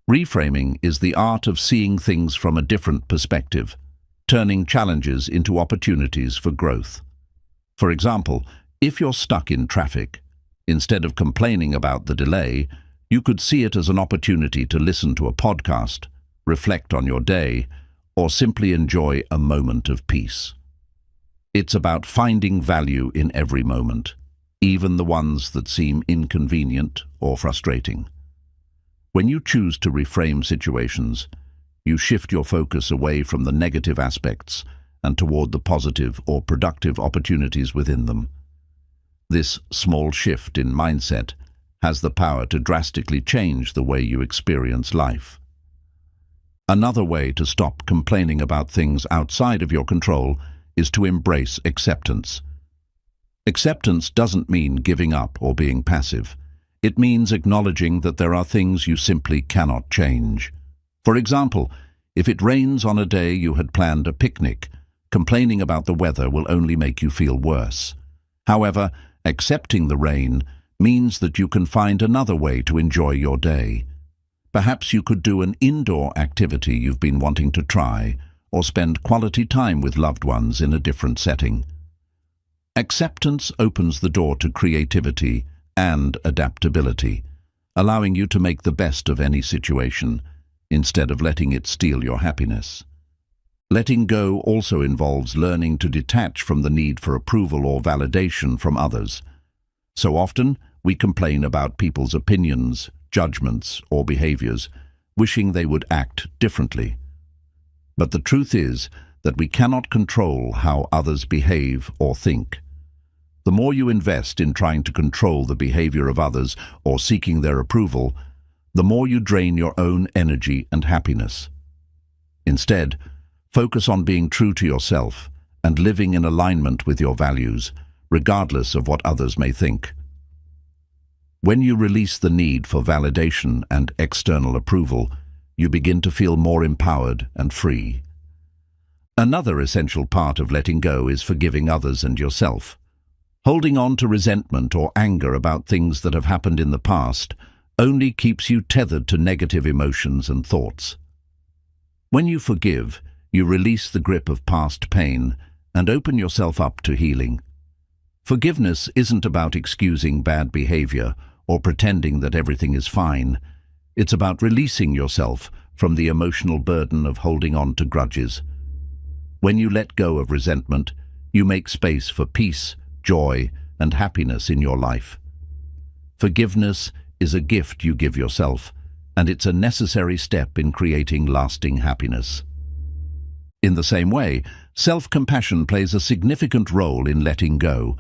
Reframing is the art of seeing things from a different perspective, turning challenges into opportunities for growth. For example, if you're stuck in traffic, instead of complaining about the delay, you could see it as an opportunity to listen to a podcast, reflect on your day, or simply enjoy a moment of peace. It's about finding value in every moment, even the ones that seem inconvenient or frustrating. When you choose to reframe situations, you shift your focus away from the negative aspects and toward the positive or productive opportunities within them. This small shift in mindset has the power to drastically change the way you experience life. Another way to stop complaining about things outside of your control is to embrace acceptance. Acceptance doesn't mean giving up or being passive. It means acknowledging that there are things you simply cannot change. For example, if it rains on a day you had planned a picnic, complaining about the weather will only make you feel worse. However, accepting the rain means that you can find another way to enjoy your day. Perhaps you could do an indoor activity you've been wanting to try, or spend quality time with loved ones in a different setting. Acceptance opens the door to creativity and adaptability, allowing you to make the best of any situation, instead of letting it steal your happiness. Letting go also involves learning to detach from the need for approval or validation from others. So often, we complain about people's opinions, judgments, or behaviors, wishing they would act differently. But the truth is that we cannot control how others behave or think. The more you invest in trying to control the behavior of others or seeking their approval, the more you drain your own energy and happiness. Instead, focus on being true to yourself and living in alignment with your values, regardless of what others may think. When you release the need for validation and external approval, you begin to feel more empowered and free. Another essential part of letting go is forgiving others and yourself. Holding on to resentment or anger about things that have happened in the past only keeps you tethered to negative emotions and thoughts. When you forgive, you release the grip of past pain and open yourself up to healing. Forgiveness isn't about excusing bad behavior or pretending that everything is fine. It's about releasing yourself from the emotional burden of holding on to grudges. When you let go of resentment, you make space for peace, joy, and happiness in your life. Forgiveness is a gift you give yourself, and it's a necessary step in creating lasting happiness. In the same way, self-compassion plays a significant role in letting go.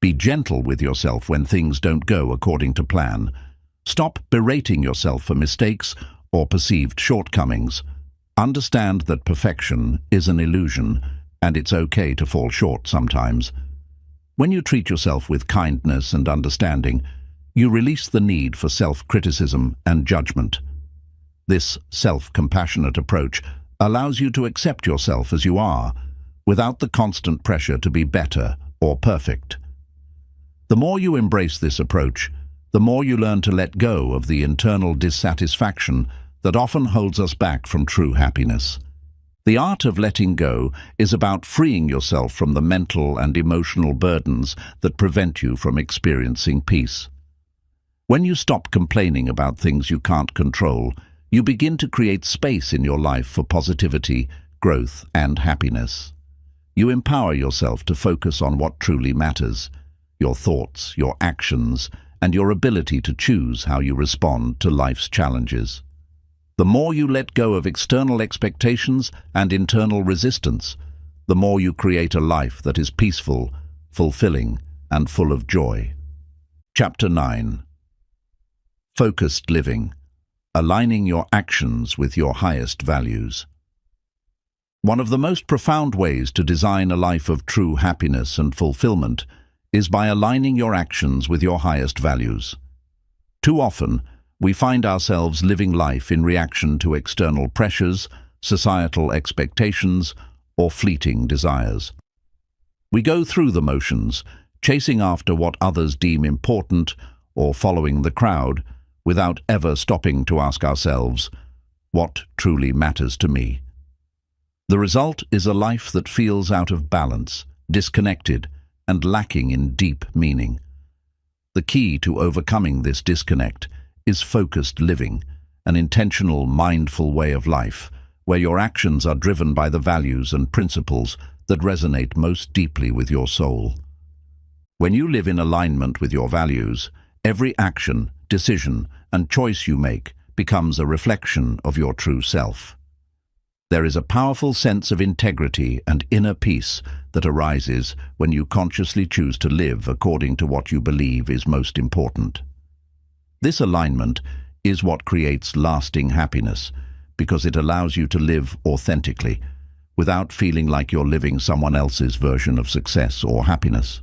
Be gentle with yourself when things don't go according to plan. Stop berating yourself for mistakes or perceived shortcomings. Understand that perfection is an illusion, and it's okay to fall short sometimes. When you treat yourself with kindness and understanding, you release the need for self-criticism and judgment. This self-compassionate approach allows you to accept yourself as you are, without the constant pressure to be better or perfect. The more you embrace this approach, the more you learn to let go of the internal dissatisfaction that often holds us back from true happiness. The art of letting go is about freeing yourself from the mental and emotional burdens that prevent you from experiencing peace. When you stop complaining about things you can't control, you begin to create space in your life for positivity, growth, and happiness. You empower yourself to focus on what truly matters: your thoughts, your actions, and your ability to choose how you respond to life's challenges. The more you let go of external expectations and internal resistance, the more you create a life that is peaceful, fulfilling, and full of joy. Chapter 9. Focused Living. Aligning your actions with your highest values. One of the most profound ways to design a life of true happiness and fulfillment is by aligning your actions with your highest values. Too often, we find ourselves living life in reaction to external pressures, societal expectations, or fleeting desires. We go through the motions, chasing after what others deem important or following the crowd, without ever stopping to ask ourselves, what truly matters to me? The result is a life that feels out of balance, disconnected, and lacking in deep meaning. The key to overcoming this disconnect is focused living, an intentional, mindful way of life, where your actions are driven by the values and principles that resonate most deeply with your soul. When you live in alignment with your values, every action, decision, and choice you make becomes a reflection of your true self. There is a powerful sense of integrity and inner peace that arises when you consciously choose to live according to what you believe is most important. This alignment is what creates lasting happiness, because it allows you to live authentically, without feeling like you're living someone else's version of success or happiness.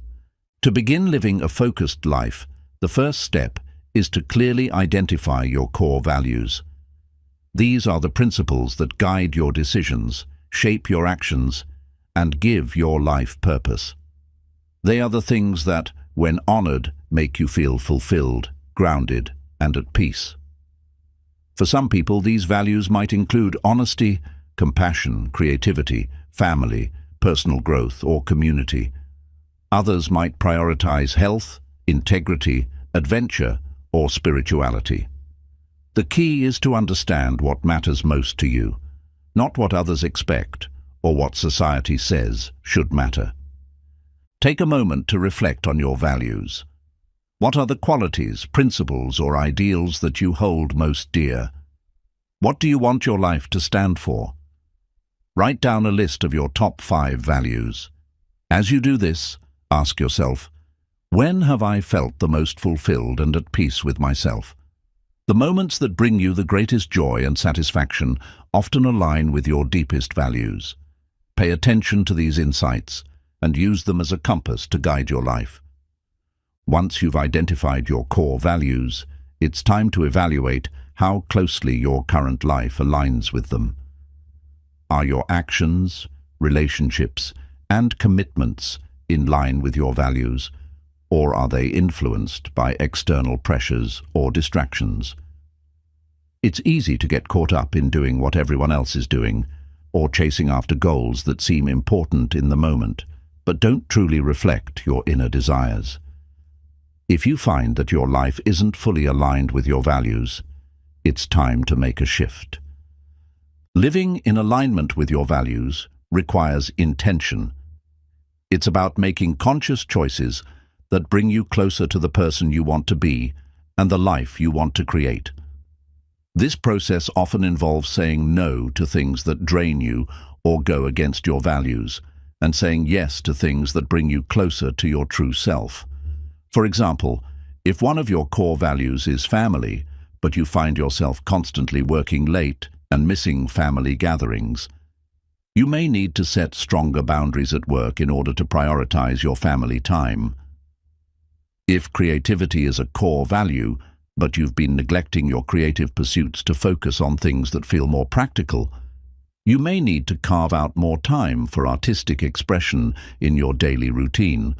To begin living a focused life, the first step is to clearly identify your core values. These are the principles that guide your decisions, shape your actions, and give your life purpose. They are the things that, when honored, make you feel fulfilled, grounded, and at peace. For some people, these values might include honesty, compassion, creativity, family, personal growth, or community. Others might prioritize health, integrity, adventure, or spirituality. The key is to understand what matters most to you, not what others expect or what society says should matter. Take a moment to reflect on your values. What are the qualities, principles, or ideals that you hold most dear? What do you want your life to stand for? Write down a list of your top 5 values. As you do this, ask yourself, when have I felt the most fulfilled and at peace with myself? The moments that bring you the greatest joy and satisfaction often align with your deepest values. Pay attention to these insights and use them as a compass to guide your life. Once you've identified your core values, it's time to evaluate how closely your current life aligns with them. Are your actions, relationships, and commitments in line with your values, or are they influenced by external pressures or distractions? It's easy to get caught up in doing what everyone else is doing, or chasing after goals that seem important in the moment, but don't truly reflect your inner desires. If you find that your life isn't fully aligned with your values, it's time to make a shift. Living in alignment with your values requires intention. It's about making conscious choices that bring you closer to the person you want to be and the life you want to create. This process often involves saying no to things that drain you or go against your values, and saying yes to things that bring you closer to your true self. For example, if one of your core values is family, but you find yourself constantly working late and missing family gatherings, you may need to set stronger boundaries at work in order to prioritize your family time. If creativity is a core value, but you've been neglecting your creative pursuits to focus on things that feel more practical, you may need to carve out more time for artistic expression in your daily routine.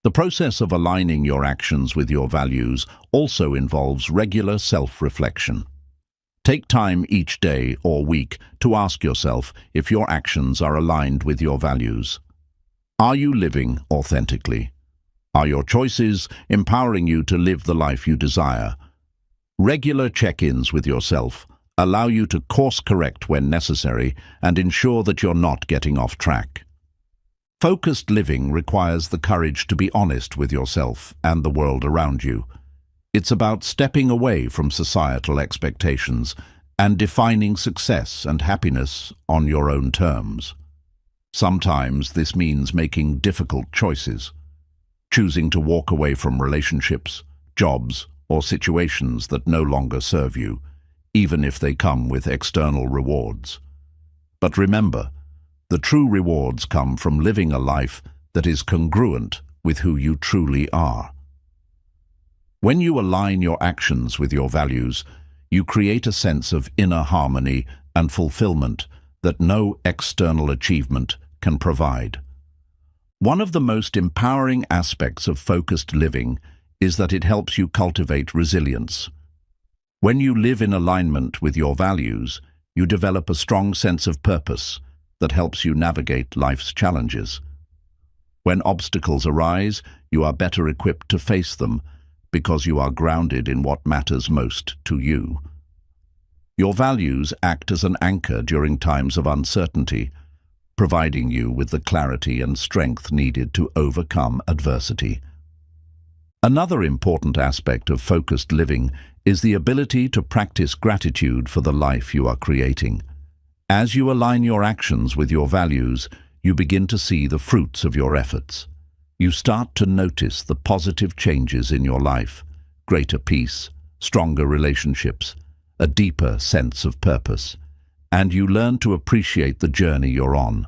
The process of aligning your actions with your values also involves regular self-reflection. Take time each day or week to ask yourself if your actions are aligned with your values. Are you living authentically? Are your choices empowering you to live the life you desire? Regular check-ins with yourself allow you to course-correct when necessary and ensure that you're not getting off track. Focused living requires the courage to be honest with yourself and the world around you. It's about stepping away from societal expectations and defining success and happiness on your own terms. Sometimes this means making difficult choices, choosing to walk away from relationships, jobs, or situations that no longer serve you, even if they come with external rewards. But remember, the true rewards come from living a life that is congruent with who you truly are. When you align your actions with your values, you create a sense of inner harmony and fulfillment that no external achievement can provide. One of the most empowering aspects of focused living is that it helps you cultivate resilience. When you live in alignment with your values, you develop a strong sense of purpose that helps you navigate life's challenges. When obstacles arise, you are better equipped to face them because you are grounded in what matters most to you. Your values act as an anchor during times of uncertainty, providing you with the clarity and strength needed to overcome adversity. Another important aspect of focused living is the ability to practice gratitude for the life you are creating. As you align your actions with your values, you begin to see the fruits of your efforts. You start to notice the positive changes in your life, greater peace, stronger relationships, a deeper sense of purpose, and you learn to appreciate the journey you're on.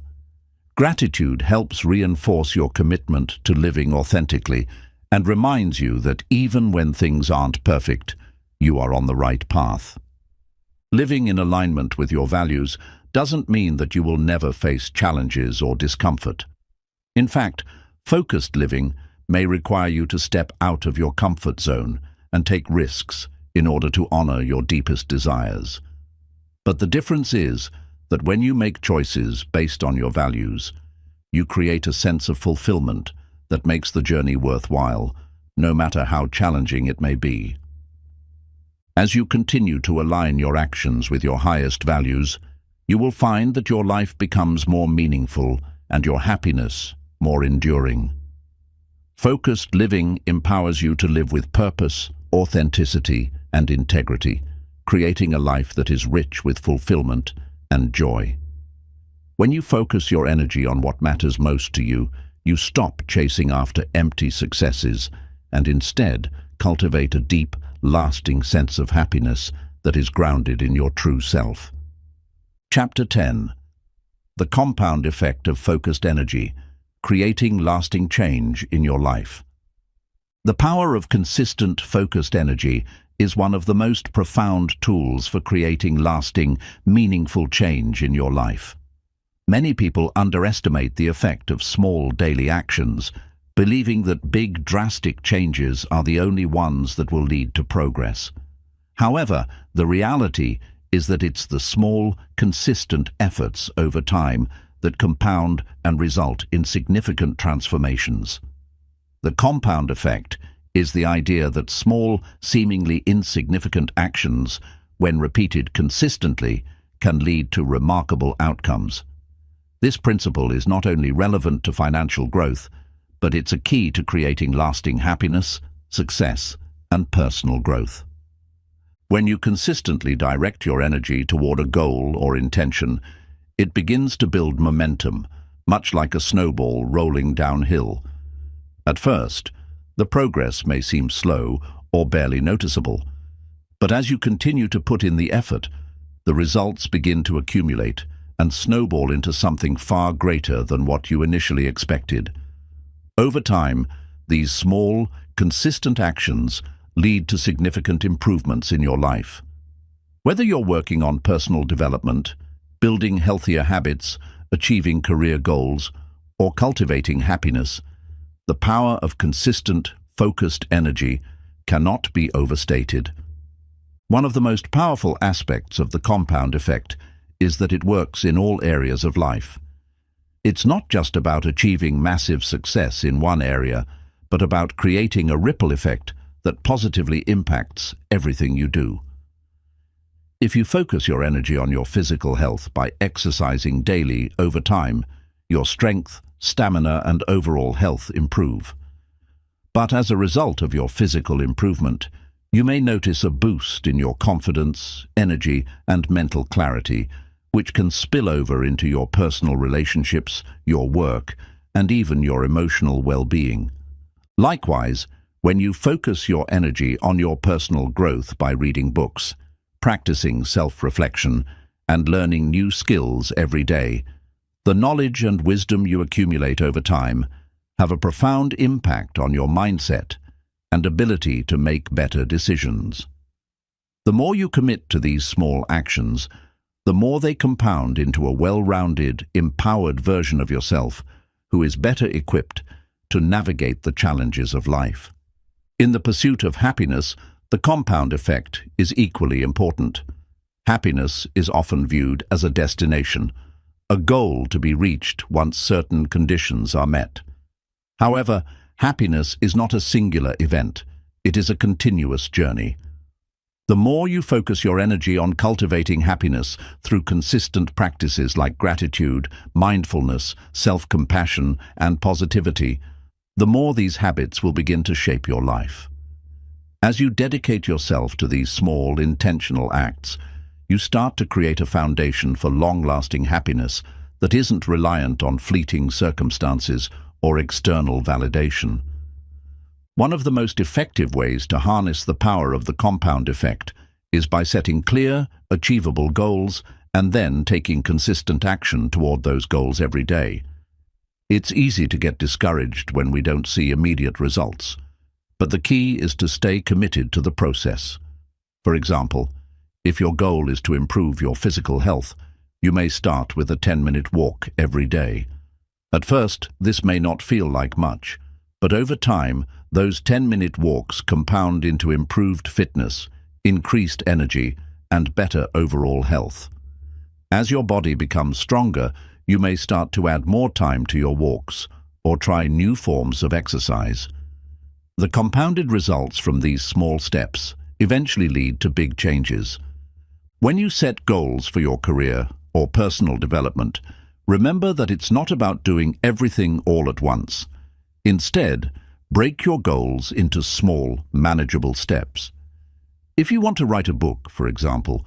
Gratitude helps reinforce your commitment to living authentically and reminds you that even when things aren't perfect, you are on the right path. Living in alignment with your values doesn't mean that you will never face challenges or discomfort. In fact, focused living may require you to step out of your comfort zone and take risks in order to honor your deepest desires. But the difference is that when you make choices based on your values, you create a sense of fulfillment that makes the journey worthwhile, no matter how challenging it may be. As you continue to align your actions with your highest values, you will find that your life becomes more meaningful and your happiness more enduring. Focused living empowers you to live with purpose, authenticity, and integrity, creating a life that is rich with fulfillment and joy. When you focus your energy on what matters most to you, you stop chasing after empty successes and instead cultivate a deep, lasting sense of happiness that is grounded in your true self. Chapter 10. The compound effect of focused energy, creating lasting change in your life. The power of consistent, focused energy is one of the most profound tools for creating lasting, meaningful change in your life. Many people underestimate the effect of small daily actions, believing that big, drastic changes are the only ones that will lead to progress. However, the reality is that it's the small, consistent efforts over time that compound and result in significant transformations. The compound effect is the idea that small, seemingly insignificant actions, when repeated consistently, can lead to remarkable outcomes. This principle is not only relevant to financial growth, but it's a key to creating lasting happiness, success, and personal growth. When you consistently direct your energy toward a goal or intention, it begins to build momentum, much like a snowball rolling downhill. At first, the progress may seem slow or barely noticeable, but as you continue to put in the effort, the results begin to accumulate and snowball into something far greater than what you initially expected. Over time, these small, consistent actions lead to significant improvements in your life. Whether you're working on personal development, building healthier habits, achieving career goals, or cultivating happiness, the power of consistent, focused energy cannot be overstated. One of the most powerful aspects of the compound effect is that it works in all areas of life. It's not just about achieving massive success in one area, but about creating a ripple effect that positively impacts everything you do. If you focus your energy on your physical health by exercising daily over time, your strength, stamina, and overall health improve. But as a result of your physical improvement, you may notice a boost in your confidence, energy, and mental clarity, which can spill over into your personal relationships, your work, and even your emotional well-being. Likewise, when you focus your energy on your personal growth by reading books, practicing self-reflection, and learning new skills every day, the knowledge and wisdom you accumulate over time have a profound impact on your mindset and ability to make better decisions. The more you commit to these small actions, the more they compound into a well-rounded, empowered version of yourself who is better equipped to navigate the challenges of life. In the pursuit of happiness, the compound effect is equally important. Happiness is often viewed as a destination, a goal to be reached once certain conditions are met. However, happiness is not a singular event. It is a continuous journey. The more you focus your energy on cultivating happiness through consistent practices like gratitude, mindfulness, self-compassion, and positivity, the more these habits will begin to shape your life. As you dedicate yourself to these small, intentional acts, you start to create a foundation for long-lasting happiness that isn't reliant on fleeting circumstances or external validation. One of the most effective ways to harness the power of the compound effect is by setting clear, achievable goals and then taking consistent action toward those goals every day. It's easy to get discouraged when we don't see immediate results, but the key is to stay committed to the process. For example, if your goal is to improve your physical health, you may start with a 10-minute walk every day. At first, this may not feel like much, but over time, those 10-minute walks compound into improved fitness, increased energy, and better overall health. As your body becomes stronger, you may start to add more time to your walks or try new forms of exercise. The compounded results from these small steps eventually lead to big changes. When you set goals for your career or personal development, remember that it's not about doing everything all at once. Instead, break your goals into small, manageable steps. If you want to write a book, for example,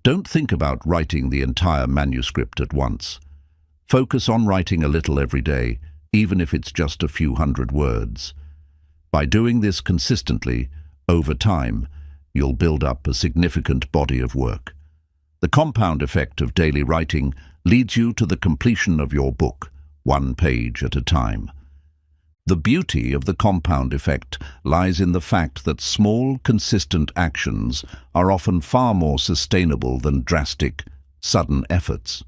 don't think about writing the entire manuscript at once. Focus on writing a little every day, even if it's just a few hundred words. By doing this consistently, over time, you'll build up a significant body of work. The compound effect of daily writing leads you to the completion of your book, one page at a time. The beauty of the compound effect lies in the fact that small, consistent actions are often far more sustainable than drastic, sudden efforts.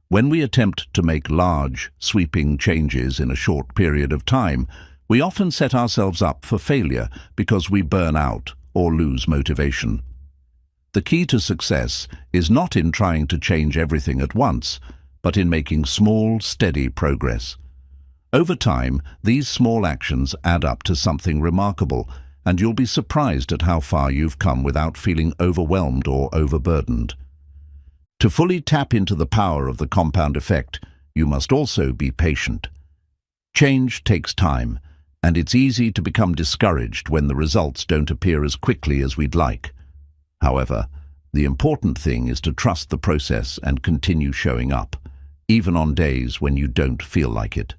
When we attempt to make large, sweeping changes in a short period of time, we often set ourselves up for failure because we burn out or lose motivation. The key to success is not in trying to change everything at once, but in making small, steady progress. Over time, these small actions add up to something remarkable, and you'll be surprised at how far you've come without feeling overwhelmed or overburdened. To fully tap into the power of the compound effect, you must also be patient. Change takes time, and it's easy to become discouraged when the results don't appear as quickly as we'd like. However, the important thing is to trust the process and continue showing up, even on days when you don't feel like it.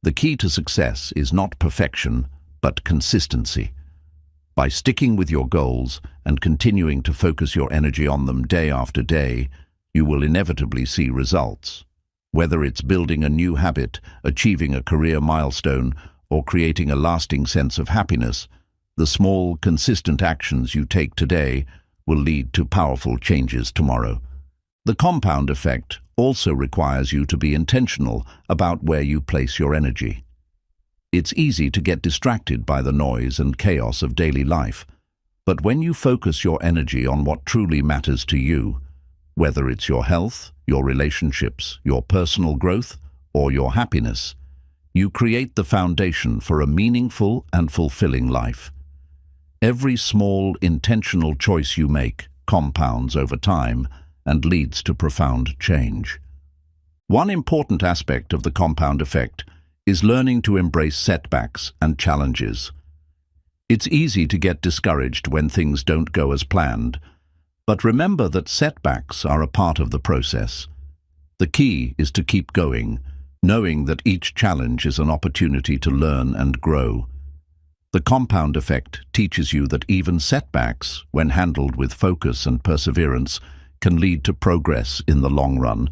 The key to success is not perfection, but consistency. By sticking with your goals and continuing to focus your energy on them day after day, you will inevitably see results. Whether it's building a new habit, achieving a career milestone, or creating a lasting sense of happiness, the small, consistent actions you take today will lead to powerful changes tomorrow. The compound effect also requires you to be intentional about where you place your energy. It's easy to get distracted by the noise and chaos of daily life, but when you focus your energy on what truly matters to you, whether it's your health, your relationships, your personal growth, or your happiness, you create the foundation for a meaningful and fulfilling life. Every small, intentional choice you make compounds over time and leads to profound change. One important aspect of the compound effect is learning to embrace setbacks and challenges. It's easy to get discouraged when things don't go as planned, but remember that setbacks are a part of the process. The key is to keep going, knowing that each challenge is an opportunity to learn and grow. The compound effect teaches you that even setbacks, when handled with focus and perseverance, can lead to progress in the long run.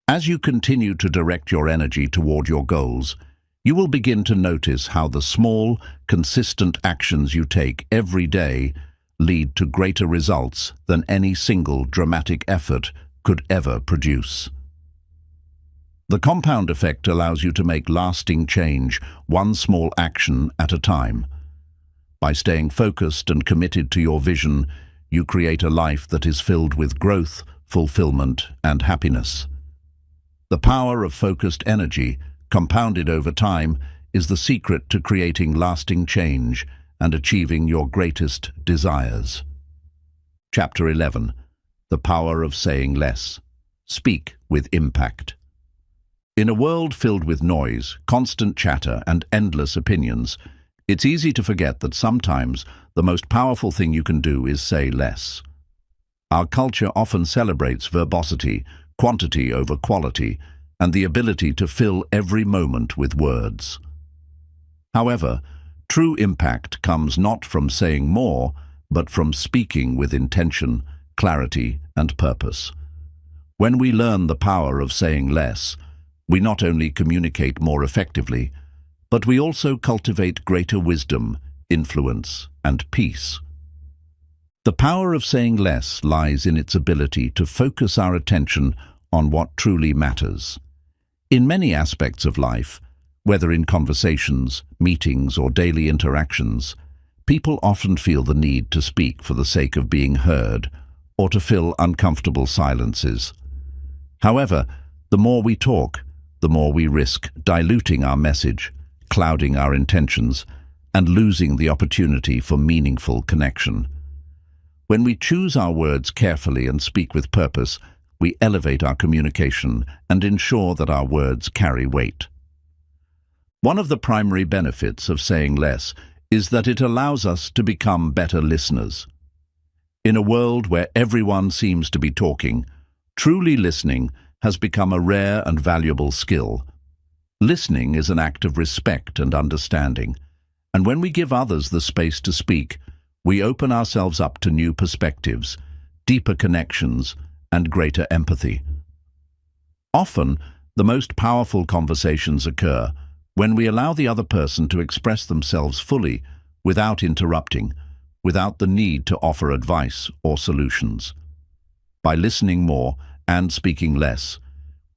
As you continue to direct your energy toward your goals, you will begin to notice how the small, consistent actions you take every day lead to greater results than any single dramatic effort could ever produce. The compound effect allows you to make lasting change, one small action at a time. By staying focused and committed to your vision, you create a life that is filled with growth, fulfillment, and happiness. The power of focused energy, compounded over time, is the secret to creating lasting change and achieving your greatest desires. Chapter 11. The Power of Saying Less. Speak with Impact. In a world filled with noise, constant chatter, and endless opinions, it's easy to forget that sometimes the most powerful thing you can do is say less. Our culture often celebrates verbosity, quantity over quality, and the ability to fill every moment with words. However, true impact comes not from saying more, but from speaking with intention, clarity, and purpose. When we learn the power of saying less, we not only communicate more effectively, but we also cultivate greater wisdom, influence, and peace. The power of saying less lies in its ability to focus our attention on what truly matters. In many aspects of life, whether in conversations, meetings, or daily interactions, people often feel the need to speak for the sake of being heard or to fill uncomfortable silences. However, the more we talk, the more we risk diluting our message, clouding our intentions, and losing the opportunity for meaningful connection. When we choose our words carefully and speak with purpose, we elevate our communication and ensure that our words carry weight. One of the primary benefits of saying less is that it allows us to become better listeners. In a world where everyone seems to be talking, truly listening has become a rare and valuable skill. Listening is an act of respect and understanding, and when we give others the space to speak, we open ourselves up to new perspectives, deeper connections, and greater empathy. Often, the most powerful conversations occur when we allow the other person to express themselves fully without interrupting, without the need to offer advice or solutions. By listening more and speaking less,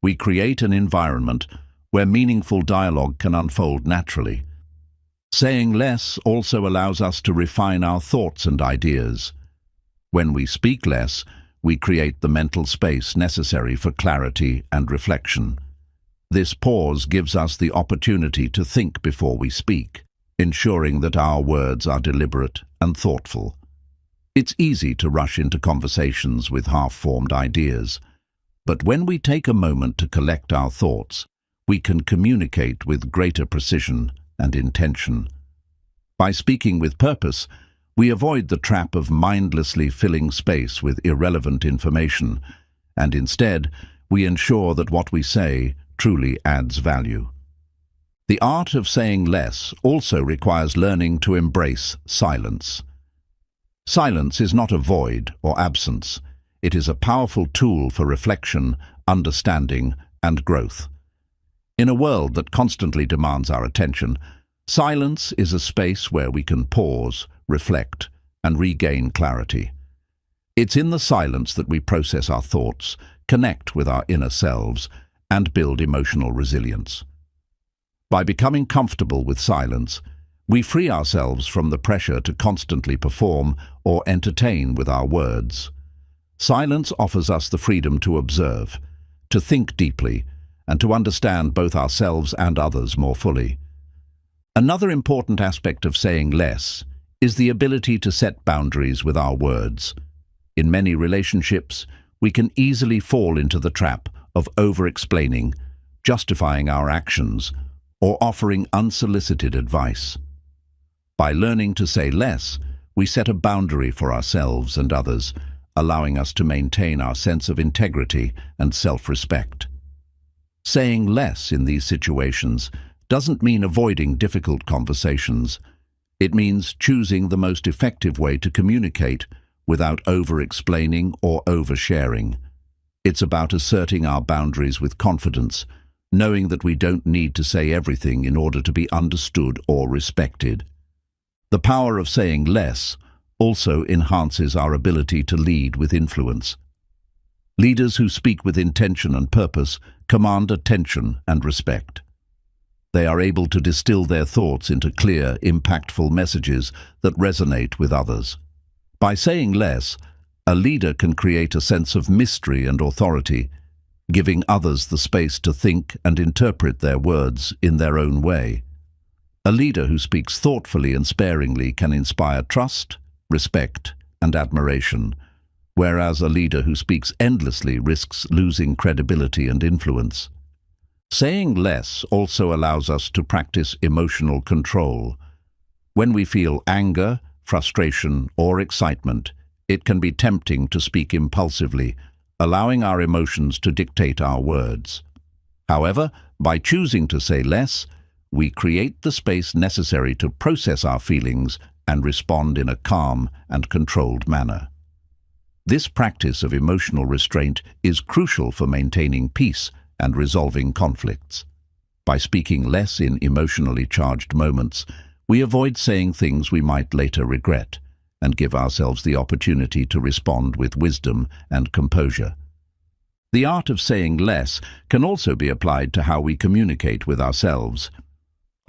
we create an environment where meaningful dialogue can unfold naturally. Saying less also allows us to refine our thoughts and ideas. When we speak less, we create the mental space necessary for clarity and reflection. This pause gives us the opportunity to think before we speak, ensuring that our words are deliberate and thoughtful. It's easy to rush into conversations with half-formed ideas, but when we take a moment to collect our thoughts, we can communicate with greater precision and intention. By speaking with purpose, we avoid the trap of mindlessly filling space with irrelevant information, and instead, we ensure that what we say truly adds value. The art of saying less also requires learning to embrace silence. Silence is not a void or absence. It is a powerful tool for reflection, understanding, and growth. In a world that constantly demands our attention, silence is a space where we can pause, reflect, and regain clarity. It's in the silence that we process our thoughts, connect with our inner selves, and build emotional resilience. By becoming comfortable with silence, we free ourselves from the pressure to constantly perform or entertain with our words. Silence offers us the freedom to observe, to think deeply, and to understand both ourselves and others more fully. Another important aspect of saying less is the ability to set boundaries with our words. In many relationships, we can easily fall into the trap of over-explaining, justifying our actions, or offering unsolicited advice. By learning to say less, we set a boundary for ourselves and others, allowing us to maintain our sense of integrity and self-respect. Saying less in these situations doesn't mean avoiding difficult conversations. It means choosing the most effective way to communicate without over-explaining or oversharing. It's about asserting our boundaries with confidence, knowing that we don't need to say everything in order to be understood or respected. The power of saying less also enhances our ability to lead with influence. Leaders who speak with intention and purpose command attention and respect. They are able to distill their thoughts into clear, impactful messages that resonate with others. By saying less, a leader can create a sense of mystery and authority, giving others the space to think and interpret their words in their own way. A leader who speaks thoughtfully and sparingly can inspire trust, respect, and admiration, whereas a leader who speaks endlessly risks losing credibility and influence. Saying less also allows us to practice emotional control. When we feel anger, frustration, or excitement, it can be tempting to speak impulsively, allowing our emotions to dictate our words. However, by choosing to say less, we create the space necessary to process our feelings and respond in a calm and controlled manner. This practice of emotional restraint is crucial for maintaining peace and resolving conflicts. By speaking less in emotionally charged moments, we avoid saying things we might later regret and give ourselves the opportunity to respond with wisdom and composure. The art of saying less can also be applied to how we communicate with ourselves.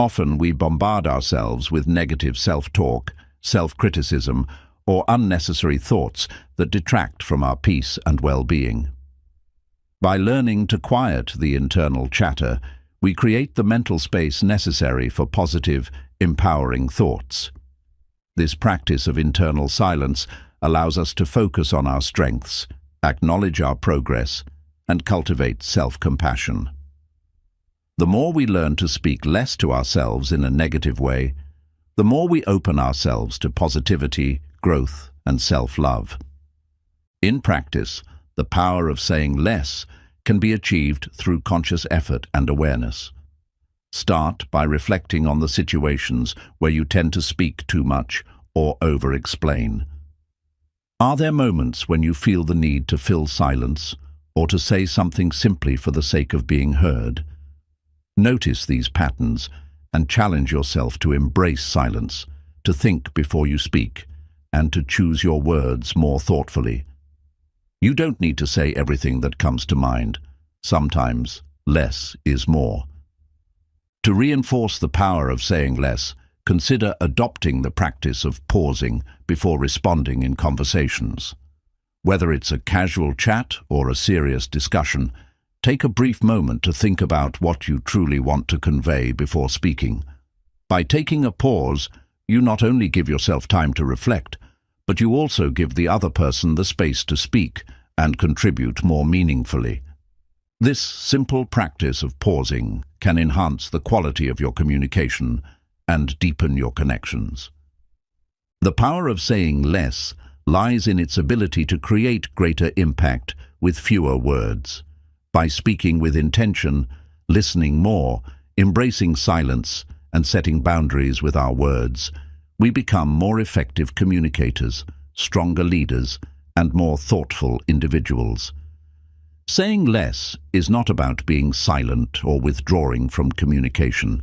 Often we bombard ourselves with negative self-talk, self-criticism, or unnecessary thoughts that detract from our peace and well-being. By learning to quiet the internal chatter, we create the mental space necessary for positive, empowering thoughts. This practice of internal silence allows us to focus on our strengths, acknowledge our progress, and cultivate self-compassion. The more we learn to speak less to ourselves in a negative way, the more we open ourselves to positivity, growth, and self-love. In practice, the power of saying less can be achieved through conscious effort and awareness. Start by reflecting on the situations where you tend to speak too much or over-explain. Are there moments when you feel the need to fill silence or to say something simply for the sake of being heard? Notice these patterns and challenge yourself to embrace silence, to think before you speak, and to choose your words more thoughtfully. You don't need to say everything that comes to mind. Sometimes less is more. To reinforce the power of saying less, consider adopting the practice of pausing before responding in conversations. Whether it's a casual chat or a serious discussion, take a brief moment to think about what you truly want to convey before speaking. By taking a pause, you not only give yourself time to reflect, but you also give the other person the space to speak and contribute more meaningfully. This simple practice of pausing can enhance the quality of your communication and deepen your connections. The power of saying less lies in its ability to create greater impact with fewer words. By speaking with intention, listening more, embracing silence, and setting boundaries with our words, we become more effective communicators, stronger leaders, and more thoughtful individuals. Saying less is not about being silent or withdrawing from communication.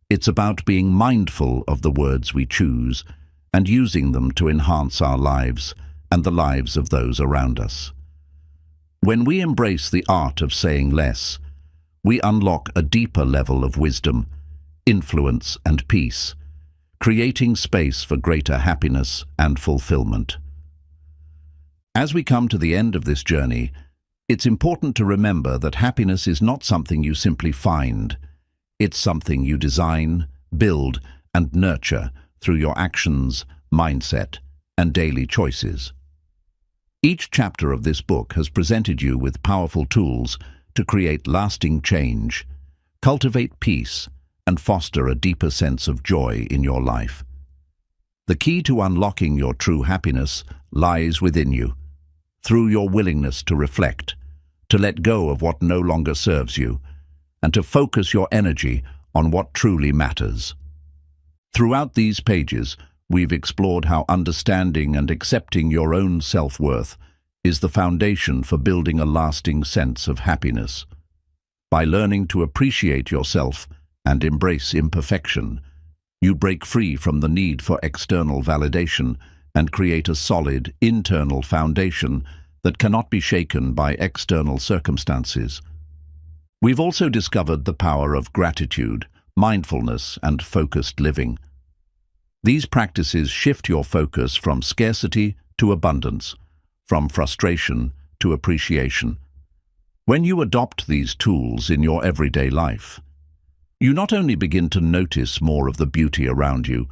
It's about being mindful of the words we choose and using them to enhance our lives and the lives of those around us. When we embrace the art of saying less, we unlock a deeper level of wisdom, influence, and peace, creating space for greater happiness and fulfillment. As we come to the end of this journey, it's important to remember that happiness is not something you simply find. It's something you design, build, and nurture through your actions, mindset, and daily choices. Each chapter of this book has presented you with powerful tools to create lasting change, cultivate peace, and foster a deeper sense of joy in your life. The key to unlocking your true happiness lies within you, through your willingness to reflect, to let go of what no longer serves you, and to focus your energy on what truly matters. Throughout these pages, we've explored how understanding and accepting your own self-worth is the foundation for building a lasting sense of happiness. By learning to appreciate yourself and embrace imperfection, you break free from the need for external validation and create a solid, internal foundation that cannot be shaken by external circumstances. We've also discovered the power of gratitude, mindfulness, and focused living. These practices shift your focus from scarcity to abundance, from frustration to appreciation. When you adopt these tools in your everyday life, you not only begin to notice more of the beauty around you,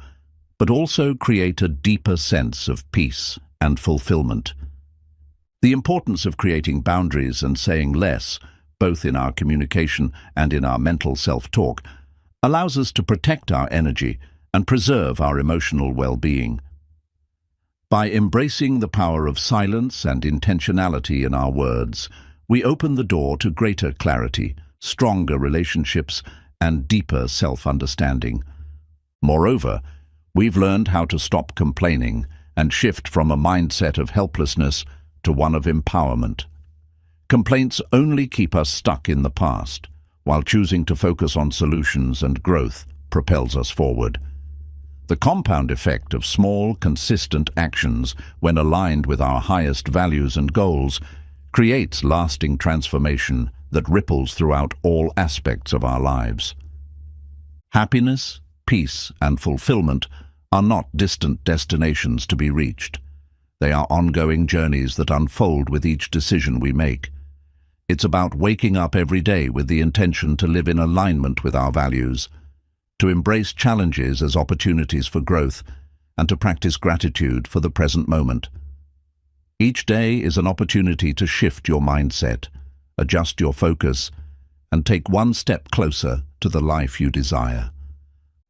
but also create a deeper sense of peace and fulfillment. The importance of creating boundaries and saying less, both in our communication and in our mental self-talk, allows us to protect our energy and preserve our emotional well-being. By embracing the power of silence and intentionality in our words, we open the door to greater clarity, stronger relationships, and deeper self-understanding. Moreover, we've learned how to stop complaining and shift from a mindset of helplessness to one of empowerment. Complaints only keep us stuck in the past, while choosing to focus on solutions and growth propels us forward. The compound effect of small, consistent actions, when aligned with our highest values and goals, creates lasting transformation that ripples throughout all aspects of our lives. Happiness, peace, and fulfillment are not distant destinations to be reached. They are ongoing journeys that unfold with each decision we make. It's about waking up every day with the intention to live in alignment with our values, to embrace challenges as opportunities for growth, and to practice gratitude for the present moment. Each day is an opportunity to shift your mindset, adjust your focus, and take one step closer to the life you desire.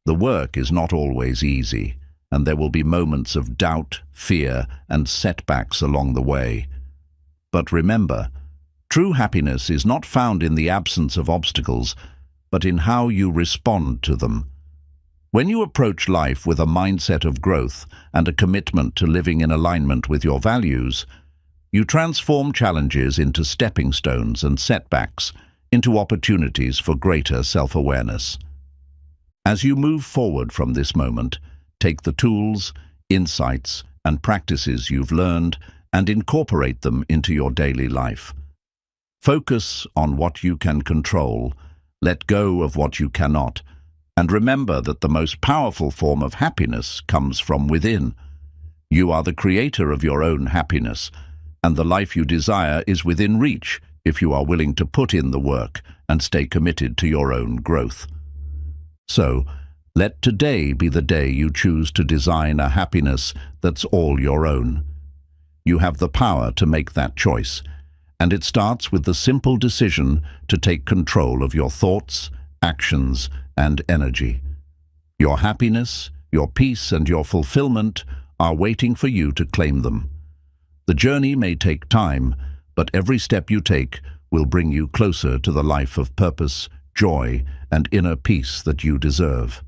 The work is not always easy, and there will be moments of doubt, fear, and setbacks along the way. But remember, true happiness is not found in the absence of obstacles, but in how you respond to them. When you approach life with a mindset of growth and a commitment to living in alignment with your values, you transform challenges into stepping stones and setbacks into opportunities for greater self-awareness. As you move forward from this moment, take the tools, insights, and practices you've learned and incorporate them into your daily life. Focus on what you can control, let go of what you cannot, and remember that the most powerful form of happiness comes from within. You are the creator of your own happiness, and the life you desire is within reach if you are willing to put in the work and stay committed to your own growth. So, let today be the day you choose to design a happiness that's all your own. You have the power to make that choice, and it starts with the simple decision to take control of your thoughts, actions, and energy. Your happiness, your peace, and your fulfillment are waiting for you to claim them. The journey may take time, but every step you take will bring you closer to the life of purpose, joy, and inner peace that you deserve.